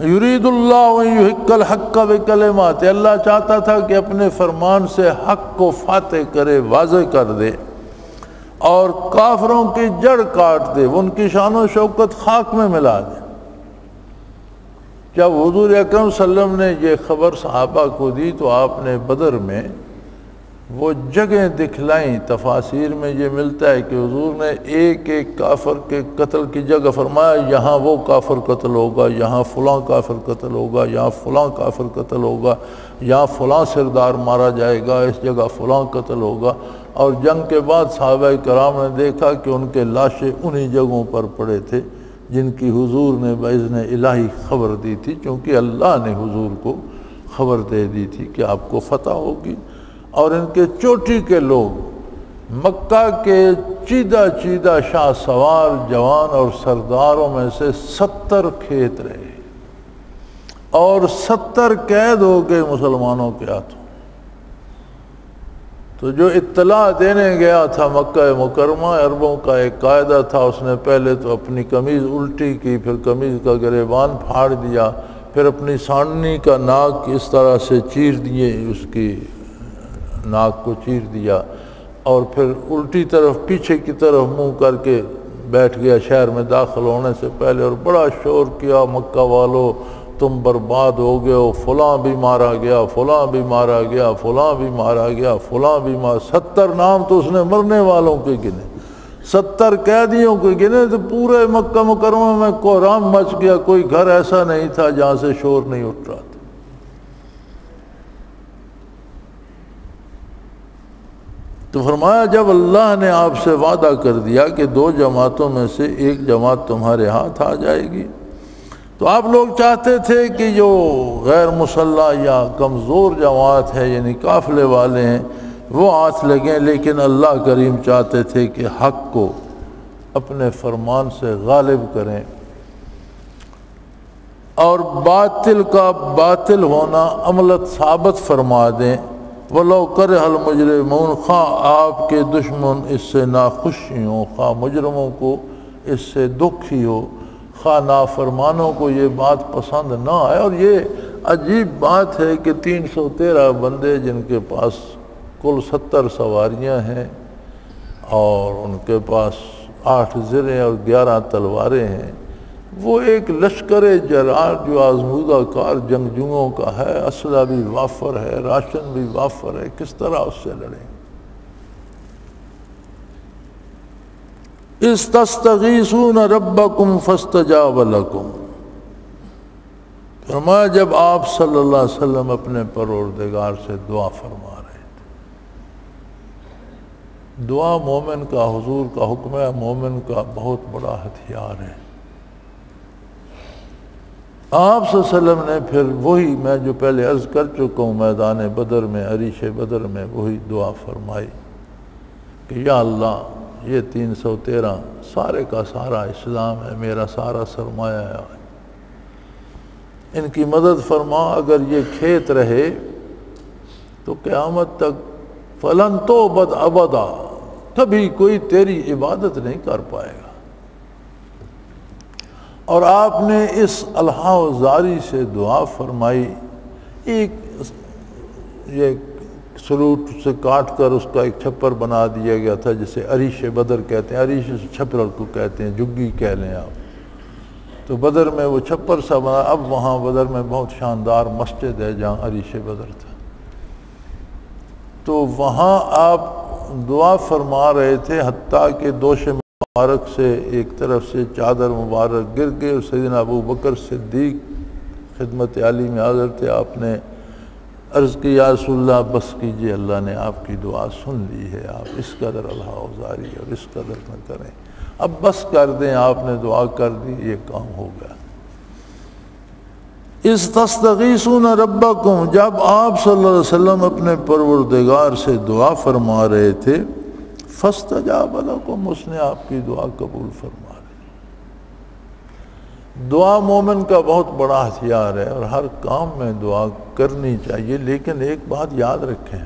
یرید اللہ ان یحق الحق بکلمات، اللہ چاہتا تھا کہ اپنے فرمان سے حق کو فاتح کرے، واضح کر دے اور کافروں کی جڑ کاٹ دے، ان کی شان و شوکت خاک میں ملا دے۔ جب حضور اکرم صلی اللہ علیہ وسلم نے یہ خبر صحابہ کو دی تو آپ نے بدر میں وہ جگہیں دکھلائیں۔ تفاسیر میں یہ ملتا ہے کہ حضور نے ایک ایک کافر کے قتل کی جگہ فرمایا، یہاں وہ کافر قتل ہوگا، یہاں فلاں کافر قتل ہوگا، یہاں فلاں کافر قتل ہوگا، یہاں فلاں سردار مارا جائے گا، اس جگہ فلاں قتل ہوگا۔ اور جنگ کے بعد صحابہ کرام نے دیکھا کہ ان کے لاشیں انہی جگہوں پر پڑے تھے جن کی حضور نے باذن الہی خبر دی تھی، چونکہ اللہ نے حضور کو خبر دے دی تھی کہ آپ کو فتح ہوگی۔ اور ان کے چوٹی کے لوگ مکہ کے چیدہ چیدہ شاہ سوار جوان اور سرداروں میں سے 70 کھیت رہے اور 70 قید ہو گئے مسلمانوں کے ہاتھوں۔ تو جو اطلاع دینے گیا تھا مکہ مکرمہ، عربوں کا ایک قاعدہ تھا، اس نے پہلے تو اپنی قمیض الٹی کی، پھر قمیض کا گریبان پھاڑ دیا، پھر اپنی سانڈنی کا ناک اس طرح سے چیر دیے، اس کی ناک کو چیر دیا، اور پھر الٹی طرف پیچھے کی طرف منہ کر کے بیٹھ گیا شہر میں داخل ہونے سے پہلے، اور بڑا شور کیا، مکہ والو تم برباد ہو گئے ہو، فلاں بھی مارا گیا، فلاں بھی مارا گیا، فلاں بھی مارا گیا، فلاں بھی مارا۔ 70 نام تو اس نے مرنے والوں کے گنے، 70 قیدیوں کے گنے، تو پورے مکہ مکرمہ میں کوہرام مچ گیا، کوئی گھر ایسا نہیں تھا جہاں سے شور نہیں اٹھ رہا تھا۔ تو فرمایا جب اللہ نے آپ سے وعدہ کر دیا کہ 2 جماعتوں میں سے ایک جماعت تمہارے ہاتھ آ جائے گی، تو آپ لوگ چاہتے تھے کہ جو غیر مسلح یا کمزور جماعت ہے، یعنی قافلے والے ہیں، وہ ہاتھ لگیں، لیکن اللہ کریم چاہتے تھے کہ حق کو اپنے فرمان سے غالب کریں اور باطل کا باطل ہونا عملت ثابت فرما دیں۔ وَلَوْ كَرِهَ الْمُجْرِمُونَ، خواہ آپ کے دشمن اس سے ناخوشی ہوں، خواہ مجرموں کو اس سے دکھ ہی ہو، خواہ نافرمانوں کو یہ بات پسند نہ آئے۔ اور یہ عجیب بات ہے کہ 313 بندے جن کے پاس کل 70 سواریاں ہیں اور ان کے پاس 8 زریں اور 11 تلواریں ہیں، وہ ایک لشکر جرار جو آزمودہ کار جنگجوؤں کا ہے، اسلحہ بھی وافر ہے، راشن بھی وافر ہے، کس طرح اس سے لڑیں؟ استستغیثون ربکم فاستجاب لکم، فرمایا جب آپ صلی اللہ علیہ وسلم اپنے پروردگار سے دعا فرما رہے تھے۔ دعا مومن کا، حضور کا حکم ہے، مومن کا بہت بڑا ہتھیار ہے۔ آپ صلی اللہ علیہ وسلم نے پھر وہی میں جو پہلے عرض کر چکا ہوں میدان بدر میں، عریش بدر میں، وہی دعا فرمائی کہ یا اللہ یہ 313 سارے کا سارا اسلام ہے، میرا سارا سرمایہ ہے، ان کی مدد فرما، اگر یہ کھیت رہے تو قیامت تک فلن تو بد ابدا، کبھی کوئی تیری عبادت نہیں کر پائے گا۔ اور آپ نے اس الہا و زاری سے دعا فرمائی، ایک یہ سلوٹ سے کاٹ کر اس کا ایک چھپر بنا دیا گیا تھا جسے عریش بدر کہتے ہیں، عریش چھپر کو کہتے ہیں، جگی کہہ لیں آپ، تو بدر میں وہ چھپر سا بنا۔ اب وہاں بدر میں بہت شاندار مسجد ہے جہاں عریش بدر تھا، تو وہاں آپ دعا فرما رہے تھے، حتیٰ کہ دوش مبارک سے ایک طرف سے چادر مبارک گر گئے، اور سیدنا ابو بکر صدیق خدمت عالی میں حاضر تھے۔ آپ نے عرض کی یا رسول اللہ بس کیجئے، اللہ نے آپ کی دعا سن لی ہے، آپ اس قدر اللہ اوزاری اور اس قدر نہ کریں، اب بس کر دیں، آپ نے دعا کر دی، یہ کام ہو گیا۔ اِذْ تَسْتَغِیثُونَ رَبَّکُمْ، جب آپ صلی اللہ علیہ وسلم اپنے پروردگار سے دعا فرما رہے تھے، فَاسْتَجَابَ لَكُمْ، اس نے آپ کی دعا قبول فرما لی۔ دعا مومن کا بہت بڑا ہتھیار ہے اور ہر کام میں دعا کرنی چاہیے، لیکن ایک بات یاد رکھیں،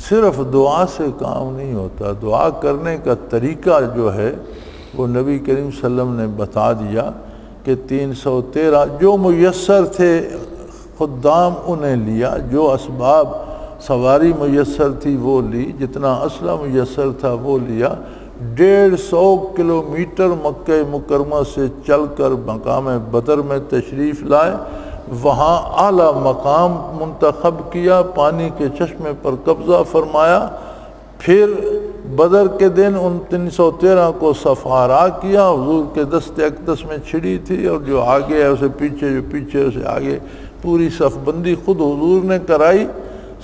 صرف دعا سے کام نہیں ہوتا، دعا کرنے کا طریقہ جو ہے وہ نبی کریم صلی اللہ علیہ وسلم نے بتا دیا کہ 313 جو میسر تھے خدام انہیں لیا، جو اسباب سواری میسر تھی وہ لی، جتنا اسلحہ میسر تھا وہ لیا، 150 کلومیٹر مکہ مکرمہ سے چل کر مقام بدر میں تشریف لائے، وہاں اعلیٰ مقام منتخب کیا، پانی کے چشمے پر قبضہ فرمایا، پھر بدر کے دن ان 313 کو سفارا کیا، حضور کے دست اقدس میں چھڑی تھی، اور جو آگے ہے اسے پیچھے، جو پیچھے اسے آگے، پوری صف بندی خود حضور نے کرائی،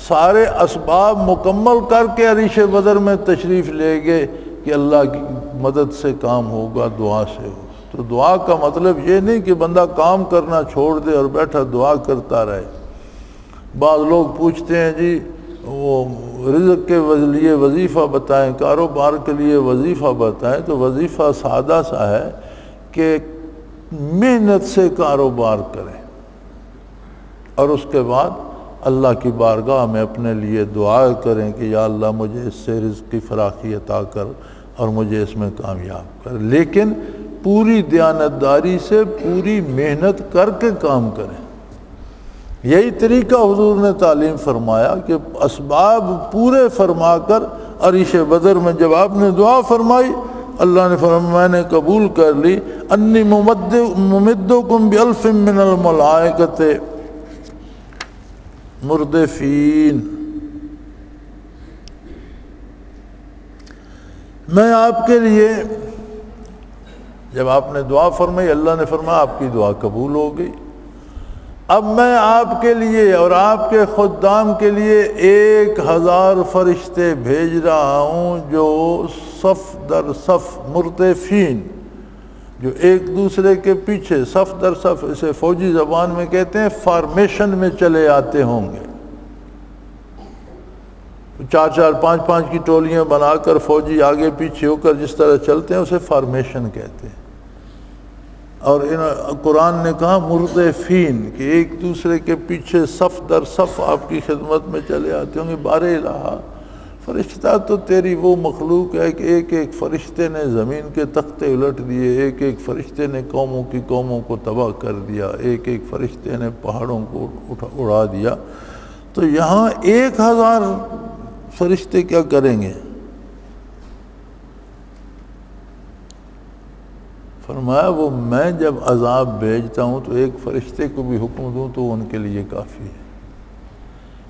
سارے اسباب مکمل کر کے عریش بدر میں تشریف لے گئے کہ اللہ کی مدد سے کام ہوگا، دعا سے ہوگا۔ تو دعا کا مطلب یہ نہیں کہ بندہ کام کرنا چھوڑ دے اور بیٹھا دعا کرتا رہے۔ بعض لوگ پوچھتے ہیں جی وہ رزق کے لیے وظیفہ بتائیں، کاروبار کے لیے وظیفہ بتائیں، تو وظیفہ سادہ سا ہے کہ محنت سے کاروبار کریں اور اس کے بعد اللہ کی بارگاہ میں اپنے لیے دعا کریں کہ یا اللہ مجھے اس سے رزق کی فراخی عطا کر اور مجھے اس میں کامیاب کر، لیکن پوری دیانتداری سے پوری محنت کر کے کام کریں۔ یہی طریقہ حضور نے تعلیم فرمایا کہ اسباب پورے فرما کر عریش بدر میں جب آپ نے دعا فرمائی، اللہ نے فرمایا میں نے قبول کر لی، انی ممدکم بِأَلْفٍ مِّنَ الْمَلَائِکَةِ مردفین، میں آپ کے لیے، جب آپ نے دعا فرمائی اللہ نے فرمایا آپ کی دعا قبول ہو گئی، اب میں آپ کے لیے اور آپ کے خدام کے لیے 1000 فرشتے بھیج رہا ہوں، جو صف در صف مردفین، جو ایک دوسرے کے پیچھے صف در صف، اسے فوجی زبان میں کہتے ہیں فارمیشن میں چلے آتے ہوں گے، 4 5 کی ٹولیاں بنا کر فوجی آگے پیچھے ہو کر جس طرح چلتے ہیں اسے فارمیشن کہتے ہیں۔ اور قرآن نے کہا مردفین کہ ایک دوسرے کے پیچھے صف در صف آپ کی خدمت میں چلے آتے ہوں گے۔ بار الہ، فرشتہ تو تیری وہ مخلوق ہے کہ ایک ایک فرشتے نے زمین کے تختے الٹ دیے، ایک ایک فرشتے نے قوموں کی قوموں کو تباہ کر دیا، ایک ایک فرشتے نے پہاڑوں کو اڑا دیا، تو یہاں 1000 فرشتے کیا کریں گے؟ فرمایا وہ میں جب عذاب بھیجتا ہوں تو ایک فرشتے کو بھی حکم دوں تو ان کے لیے کافی ہے،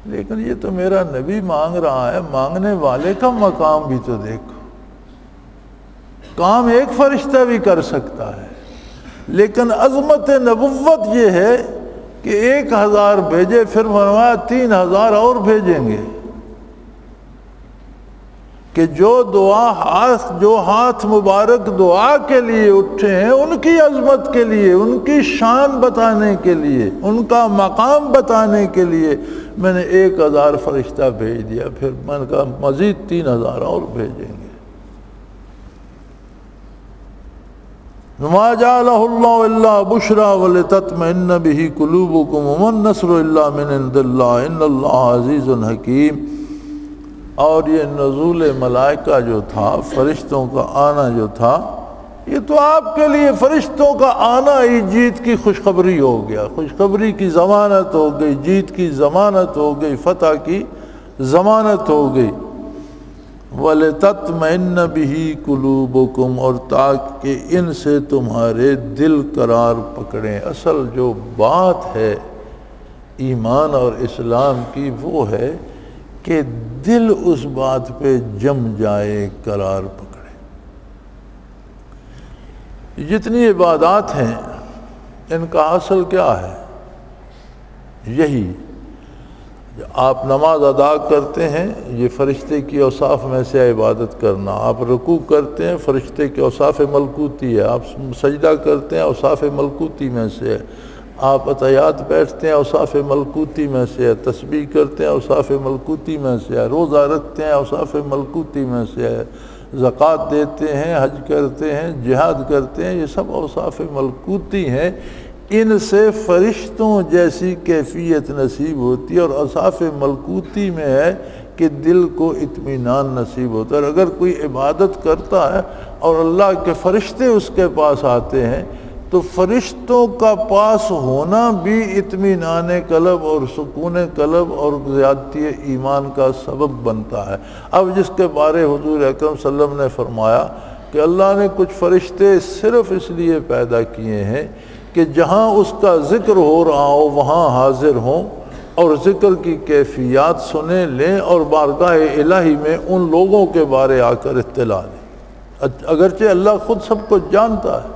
لیکن یہ تو میرا نبی مانگ رہا ہے، مانگنے والے کا مقام بھی تو دیکھو، کام ایک فرشتہ بھی کر سکتا ہے، لیکن عظمت نبوت یہ ہے کہ 1000 بھیجے، پھر فرمایا 3000 اور بھیجیں گے، کہ جو ہاتھ مبارک دعا کے لیے اٹھے ہیں ان کی عظمت کے لیے، ان کی شان بتانے کے لیے، ان کا مقام بتانے کے لیے میں نے 1000 فرشتہ بھیج دیا، پھر میں نے کہا مزید 3000 اور بھیجیں گے۔ وَمَا جَعَلَهُ اللَّهُ إِلَّا بُشْرَىٰ وَلِتَطْمَئِنَّ بِهِ قُلُوبُكُمْ وَمَا النَّصْرُ إِلَّا مِنْ عِندِ اللَّهِ إِنَّ اللَّهَ عَزِيزٌ حَكِيمٌ۔ اور یہ نزول ملائکہ جو تھا، فرشتوں کا آنا جو تھا، یہ تو آپ کے لیے فرشتوں کا آنا ہی جیت کی خوشخبری ہو گیا، خوشخبری کی ضمانت ہو گئی، جیت کی ضمانت ہو گئی، فتح کی ضمانت ہو گئی۔ وَلِتَطْمَئِنَّ بِهِ قُلُوبُكُمْ، اور تاکہ ان سے تمہارے دل قرار پکڑیں۔ اصل جو بات ہے ایمان اور اسلام کی وہ ہے کہ دل اس بات پہ جم جائے، قرار پکڑے۔ جتنی عبادات ہیں ان کا اصل کیا ہے؟ یہی آپ نماز ادا کرتے ہیں، یہ فرشتے کی اوصاف میں سے عبادت کرنا۔ آپ رکوع کرتے ہیں، فرشتے کے اوصاف ملکوتی ہے۔ آپ سجدہ کرتے ہیں، اوصاف ملکوتی میں سے ہے۔ آپ عطیات بیٹھتے ہیں، اوصاف ملکوتی میں سے ہے۔ تسبیح کرتے ہیں، اوصاف ملکوتی میں سے ہے۔ روزہ رکھتے ہیں، اوصاف ملکوتی میں سے ہے۔ زکوٰۃ دیتے ہیں، حج کرتے ہیں، جہاد کرتے ہیں، یہ سب اوصاف ملکوتی ہیں۔ ان سے فرشتوں جیسی کیفیت نصیب ہوتی ہے، اور اوصاف ملکوتی میں ہے کہ دل کو اطمینان نصیب ہوتا ہے۔ اور اگر کوئی عبادت کرتا ہے اور اللہ کے فرشتے اس کے پاس آتے ہیں تو فرشتوں کا پاس ہونا بھی اطمینان قلب اور سکون قلب اور زیادتی ایمان کا سبب بنتا ہے۔ اب جس کے بارے حضور اکرم صلی اللہ علیہ وسلم نے فرمایا کہ اللہ نے کچھ فرشتے صرف اس لیے پیدا کیے ہیں کہ جہاں اس کا ذکر ہو رہا ہو وہاں حاضر ہوں اور ذکر کی کیفیات سنیں لیں، اور بارگاہ الہی میں ان لوگوں کے بارے آ کر اطلاع لیں، اگرچہ اللہ خود سب کو جانتا ہے۔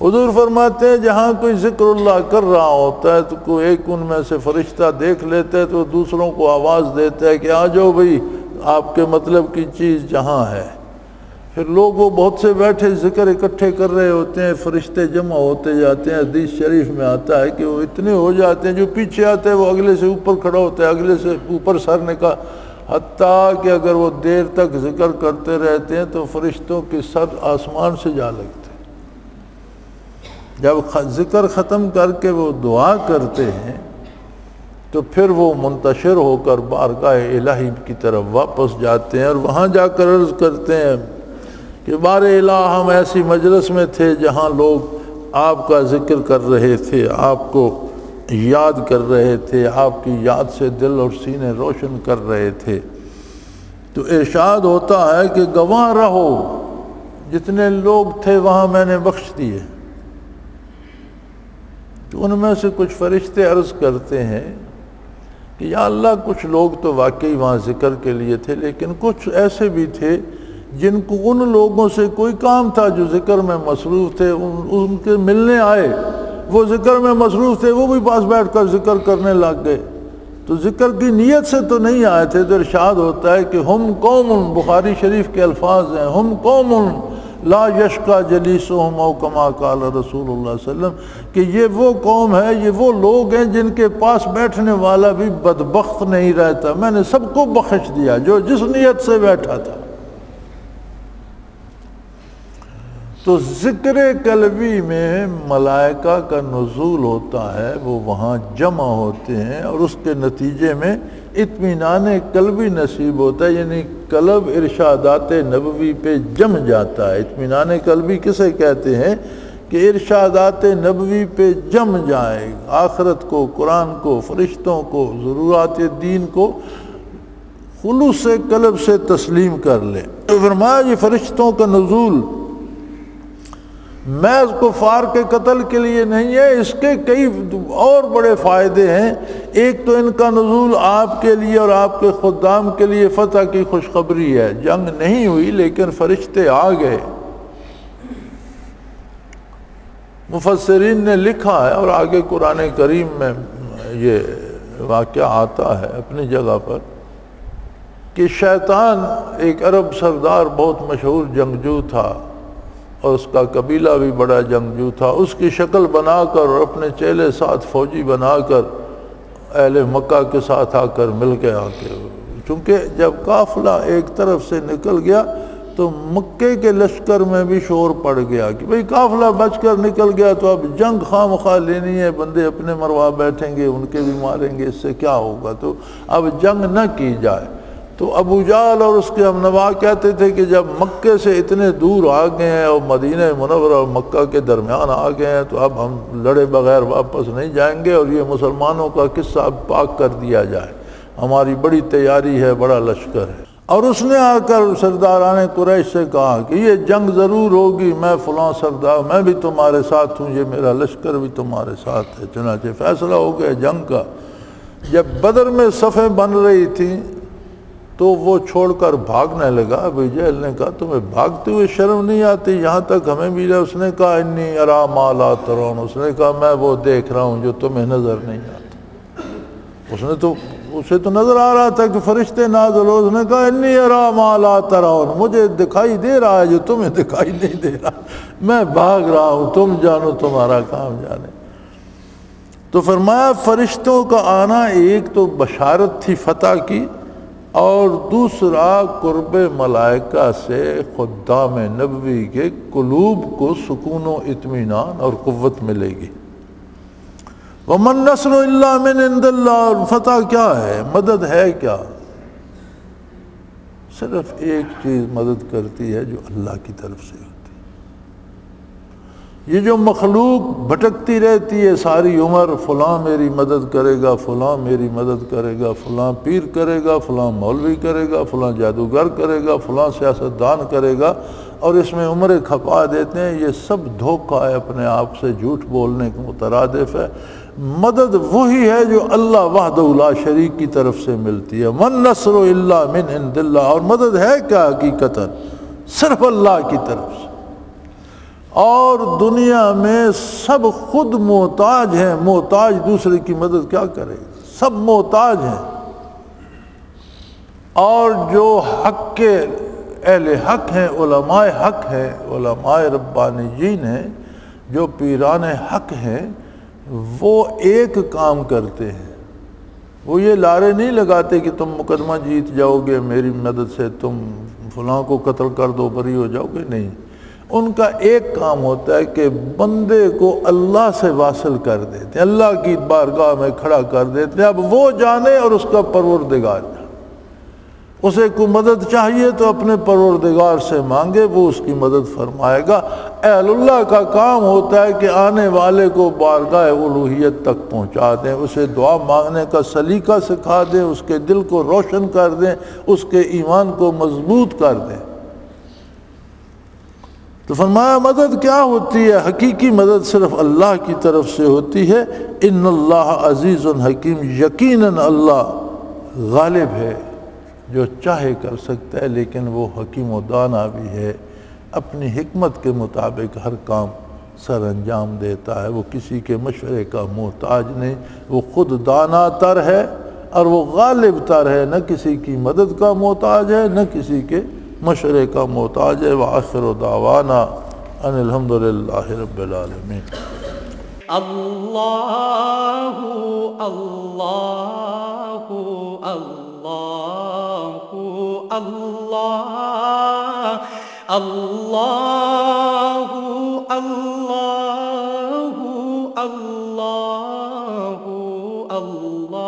حضور فرماتے ہیں جہاں کوئی ذکر اللہ کر رہا ہوتا ہے تو کوئی ایک ان میں سے فرشتہ دیکھ لیتا ہے تو دوسروں کو آواز دیتا ہے کہ آ جاؤ بھئی، آپ کے مطلب کی چیز جہاں ہے۔ پھر لوگ وہ بہت سے بیٹھے ذکر اکٹھے کر رہے ہوتے ہیں، فرشتے جمع ہوتے جاتے ہیں۔ حدیث شریف میں آتا ہے کہ وہ اتنے ہو جاتے ہیں، جو پیچھے آتے ہیں وہ اگلے سے اوپر کھڑا ہوتا ہے، اگلے سے اوپر سر نکال، حتیٰ کہ اگر وہ دیر تک ذکر کرتے رہتے ہیں تو فرشتوں کے سر آسمان سے جا لگتے ہیں۔ جب ذکر ختم کر کے وہ دعا کرتے ہیں تو پھر وہ منتشر ہو کر بارگاہ الہی کی طرف واپس جاتے ہیں، اور وہاں جا کر عرض کرتے ہیں کہ بار الہ ہم ایسی مجلس میں تھے جہاں لوگ آپ کا ذکر کر رہے تھے، آپ کو یاد کر رہے تھے، آپ کی یاد سے دل اور سینے روشن کر رہے تھے۔ تو ارشاد ہوتا ہے کہ گواہ رہو، جتنے لوگ تھے وہاں میں نے بخش دیے۔ تو ان میں سے کچھ فرشتے عرض کرتے ہیں کہ یا اللہ کچھ لوگ تو واقعی وہاں ذکر کے لیے تھے، لیکن کچھ ایسے بھی تھے جن کو ان لوگوں سے کوئی کام تھا جو ذکر میں مصروف تھے، ان کے ملنے آئے، وہ ذکر میں مصروف تھے، وہ بھی پاس بیٹھ کر ذکر کرنے لگ گئے، تو ذکر کی نیت سے تو نہیں آئے تھے۔ تو ارشاد ہوتا ہے کہ ہم قوم، بخاری شریف کے الفاظ ہیں، ہم قوم لا یشقا جلیسہم او کما قال رسول اللہ صلی اللہ علیہ وسلم، کہ یہ وہ قوم ہے، یہ وہ لوگ ہیں جن کے پاس بیٹھنے والا بھی بدبخت نہیں رہتا۔ میں نے سب کو بخش دیا جو جس نیت سے بیٹھا تھا۔ تو ذکر قلبی میں ملائکہ کا نزول ہوتا ہے، وہ وہاں جمع ہوتے ہیں اور اس کے نتیجے میں اطمینان قلبی نصیب ہوتا ہے، یعنی قلب ارشادات نبوی پہ جم جاتا ہے۔ اطمینان قلبی کسے کہتے ہیں؟ کہ ارشادات نبوی پہ جم جائے، آخرت کو، قرآن کو، فرشتوں کو، ضرورات دین کو خلوص قلب سے تسلیم کر لے۔ تو فرمایا یہ فرشتوں کا نزول محض کفار کے قتل کے لیے نہیں ہے، اس کے کئی اور بڑے فائدے ہیں۔ ایک تو ان کا نزول آپ کے لیے اور آپ کے خدام کے لیے فتح کی خوشخبری ہے۔ جنگ نہیں ہوئی لیکن فرشتے آ گئے۔ مفسرین نے لکھا ہے اور آگے قرآن کریم میں یہ واقعہ آتا ہے اپنی جگہ پر کہ شیطان ایک عرب سردار بہت مشہور جنگجو تھا اور اس کا قبیلہ بھی بڑا جنگجو تھا، اس کی شکل بنا کر اور اپنے چیلے ساتھ فوجی بنا کر اہل مکہ کے ساتھ آ کر مل کے چونکہ جب قافلہ ایک طرف سے نکل گیا تو مکے کے لشکر میں بھی شور پڑ گیا کہ بھئی قافلہ بچ کر نکل گیا تو اب جنگ خواہ مخواہ لینی ہے، بندے اپنے مروا بیٹھیں گے، ان کے بھی ماریں گے، اس سے کیا ہوگا، تو اب جنگ نہ کی جائے۔ تو ابو جہل اور اس کے ہم نوا کہتے تھے کہ جب مکے سے اتنے دور آ گئے ہیں اور مدینہ منورہ اور مکہ کے درمیان آ گئے ہیں تو اب ہم لڑے بغیر واپس نہیں جائیں گے، اور یہ مسلمانوں کا قصہ اب پاک کر دیا جائے، ہماری بڑی تیاری ہے، بڑا لشکر ہے۔ اور اس نے آ کر سرداران قریش سے کہا کہ یہ جنگ ضرور ہوگی، میں فلاں سردار، میں بھی تمہارے ساتھ ہوں، یہ میرا لشکر بھی تمہارے ساتھ ہے۔ چنانچہ فیصلہ ہو گیا جنگ کا۔ جب بدر میں صفیں بن رہی تھیں تو وہ چھوڑ کر بھاگنے لگا۔ ابو جہل نے کہا تمہیں بھاگتے ہوئے شرم نہیں آتی؟ یہاں تک ہمیں بھی اس نے کہا انی ارا ما لا ترون، اس نے کہا میں وہ دیکھ رہا ہوں جو تمہیں نظر نہیں آتا۔ اسے تو نظر آ رہا تھا کہ فرشتے نازل ہو، اس نے کہا انی ارا ما لا ترون، مجھے دکھائی دے رہا ہے جو تمہیں دکھائی نہیں دے رہا، میں بھاگ رہا ہوں، تم جانو تمہارا کام جانے۔ تو فرمایا فرشتوں کا آنا ایک تو بشارت تھی فتح کی، اور دوسرا قرب ملائکہ سے خدام نبوی کے قلوب کو سکون و اطمینان اور قوت ملے گی۔ وَمَن نَّصْرُ إِلَّا مِنْ عِنْدِ اللَّهِ، اور فتح کیا ہے، مدد ہے کیا؟ صرف ایک چیز مدد کرتی ہے جو اللہ کی طرف سے ہوتی ہے۔ یہ جو مخلوق بھٹکتی رہتی ہے ساری عمر، فلاں میری مدد کرے گا، فلاں میری مدد کرے گا، فلاں پیر کرے گا، فلاں مولوی کرے گا، فلاں جادوگر کرے گا، فلاں سیاستدان کرے گا، اور اس میں عمریں کھپا دیتے ہیں، یہ سب دھوکہ ہے، اپنے آپ سے جھوٹ بولنے کے مترادف ہے۔ مدد وہی ہے جو اللہ وحدہ لا شریک کی طرف سے ملتی ہے۔ من نصر الا من عند اللہ، اور مدد ہے کیا حقیقتاً؟ صرف اللہ کی طرف سے۔ اور دنیا میں سب خود محتاج ہیں، محتاج دوسرے کی مدد کیا کرے گا؟ سب محتاج ہیں، اور جو حق کے اہل حق ہیں، علماء حق ہیں، علماء ربانیین ہیں، جو پیران حق ہیں، وہ ایک کام کرتے ہیں، وہ یہ لارے نہیں لگاتے کہ تم مقدمہ جیت جاؤ گے میری مدد سے، تم فلاں کو قتل کر دو بری ہو جاؤ گے، نہیں۔ ان کا ایک کام ہوتا ہے کہ بندے کو اللہ سے واصل کر دیتے ہیں، اللہ کی بارگاہ میں کھڑا کر دیتے ہیں۔ اب وہ جانے اور اس کا پروردگار جانے، اسے کوئی مدد چاہیے تو اپنے پروردگار سے مانگے، وہ اس کی مدد فرمائے گا۔ اہل اللہ کا کام ہوتا ہے کہ آنے والے کو بارگاہ الوہیت تک پہنچا دیں، اسے دعا مانگنے کا سلیقہ سکھا دیں، اس کے دل کو روشن کر دیں، اس کے ایمان کو مضبوط کر دیں۔ تو فرمایا مدد کیا ہوتی ہے؟ حقیقی مدد صرف اللہ کی طرف سے ہوتی ہے۔ ان اللہ عزیز حکیم، یقیناً اللہ غالب ہے، جو چاہے کر سکتا ہے، لیکن وہ حکیم و دانا بھی ہے، اپنی حکمت کے مطابق ہر کام سر انجام دیتا ہے، وہ کسی کے مشورے کا محتاج نہیں، وہ خود دانا تر ہے اور وہ غالب تر ہے، نہ کسی کی مدد کا محتاج ہے نہ کسی کے مشورے کا محتاج ہے۔ وآخر دعوانا ان الحمدللہ رب العالمین۔ اللہ اللہ اللہ اللہ اللہ اللہ اللہ اللہ۔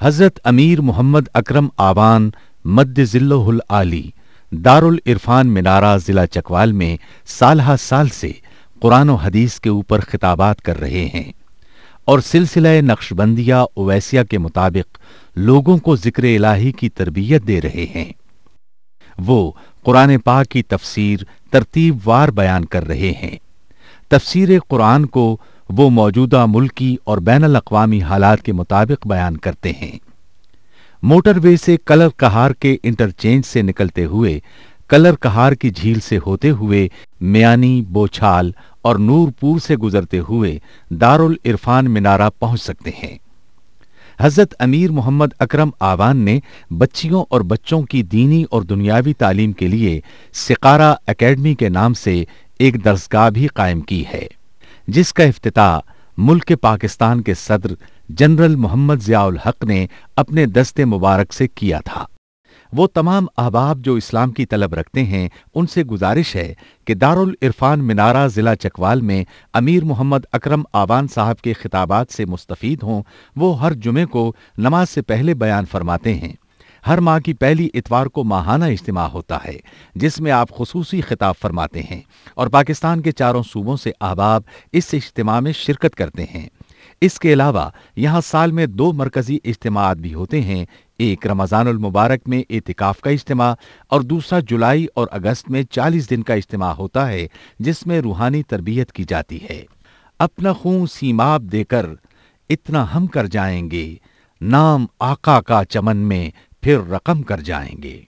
حضرت امیر محمد اکرم آوان مد ظلہ العالی دارالعرفان منارہ ضلع چکوال میں سالہ سال سے قرآن و حدیث کے اوپر خطابات کر رہے ہیں اور سلسلہ نقشبندیہ اویسیہ کے مطابق لوگوں کو ذکر الہی کی تربیت دے رہے ہیں۔ وہ قرآن پاک کی تفسیر ترتیب وار بیان کر رہے ہیں۔ تفسیر قرآن کو وہ موجودہ ملکی اور بین الاقوامی حالات کے مطابق بیان کرتے ہیں۔ موٹر وے سے کلر کہار کے انٹرچینج سے نکلتے ہوئے، کلر کہار کی جھیل سے ہوتے ہوئے، میانی، بوچھال اور نور پور سے گزرتے ہوئے دارالعرفان منارہ پہنچ سکتے ہیں۔ حضرت امیر محمد اکرم آوان نے بچیوں اور بچوں کی دینی اور دنیاوی تعلیم کے لیے سقارہ اکیڈمی کے نام سے ایک درسگاہ بھی قائم کی ہے، جس کا افتتاح ملک پاکستان کے صدر جنرل محمد ضیاء الحق نے اپنے دست مبارک سے کیا تھا۔ وہ تمام احباب جو اسلام کی طلب رکھتے ہیں ان سے گزارش ہے کہ دارالعرفان منارہ ضلع چکوال میں امیر محمد اکرم آبان صاحب کے خطابات سے مستفید ہوں۔ وہ ہر جمعے کو نماز سے پہلے بیان فرماتے ہیں۔ ہر ماہ کی پہلی اتوار کو ماہانہ اجتماع ہوتا ہے جس میں آپ خصوصی خطاب فرماتے ہیں اور پاکستان کے چاروں صوبوں سے احباب اس اجتماع میں شرکت کرتے ہیں۔ اس کے علاوہ یہاں سال میں 2 مرکزی اجتماعات بھی ہوتے ہیں، ایک رمضان المبارک میں اعتکاف کا اجتماع اور دوسرا جولائی اور اگست میں 40 دن کا اجتماع ہوتا ہے جس میں روحانی تربیت کی جاتی ہے۔ اپنا خون سیماب دے کر اتنا ہم کر جائیں گے، نام آقا کا چمن میں پھر رقم کر جائیں گے۔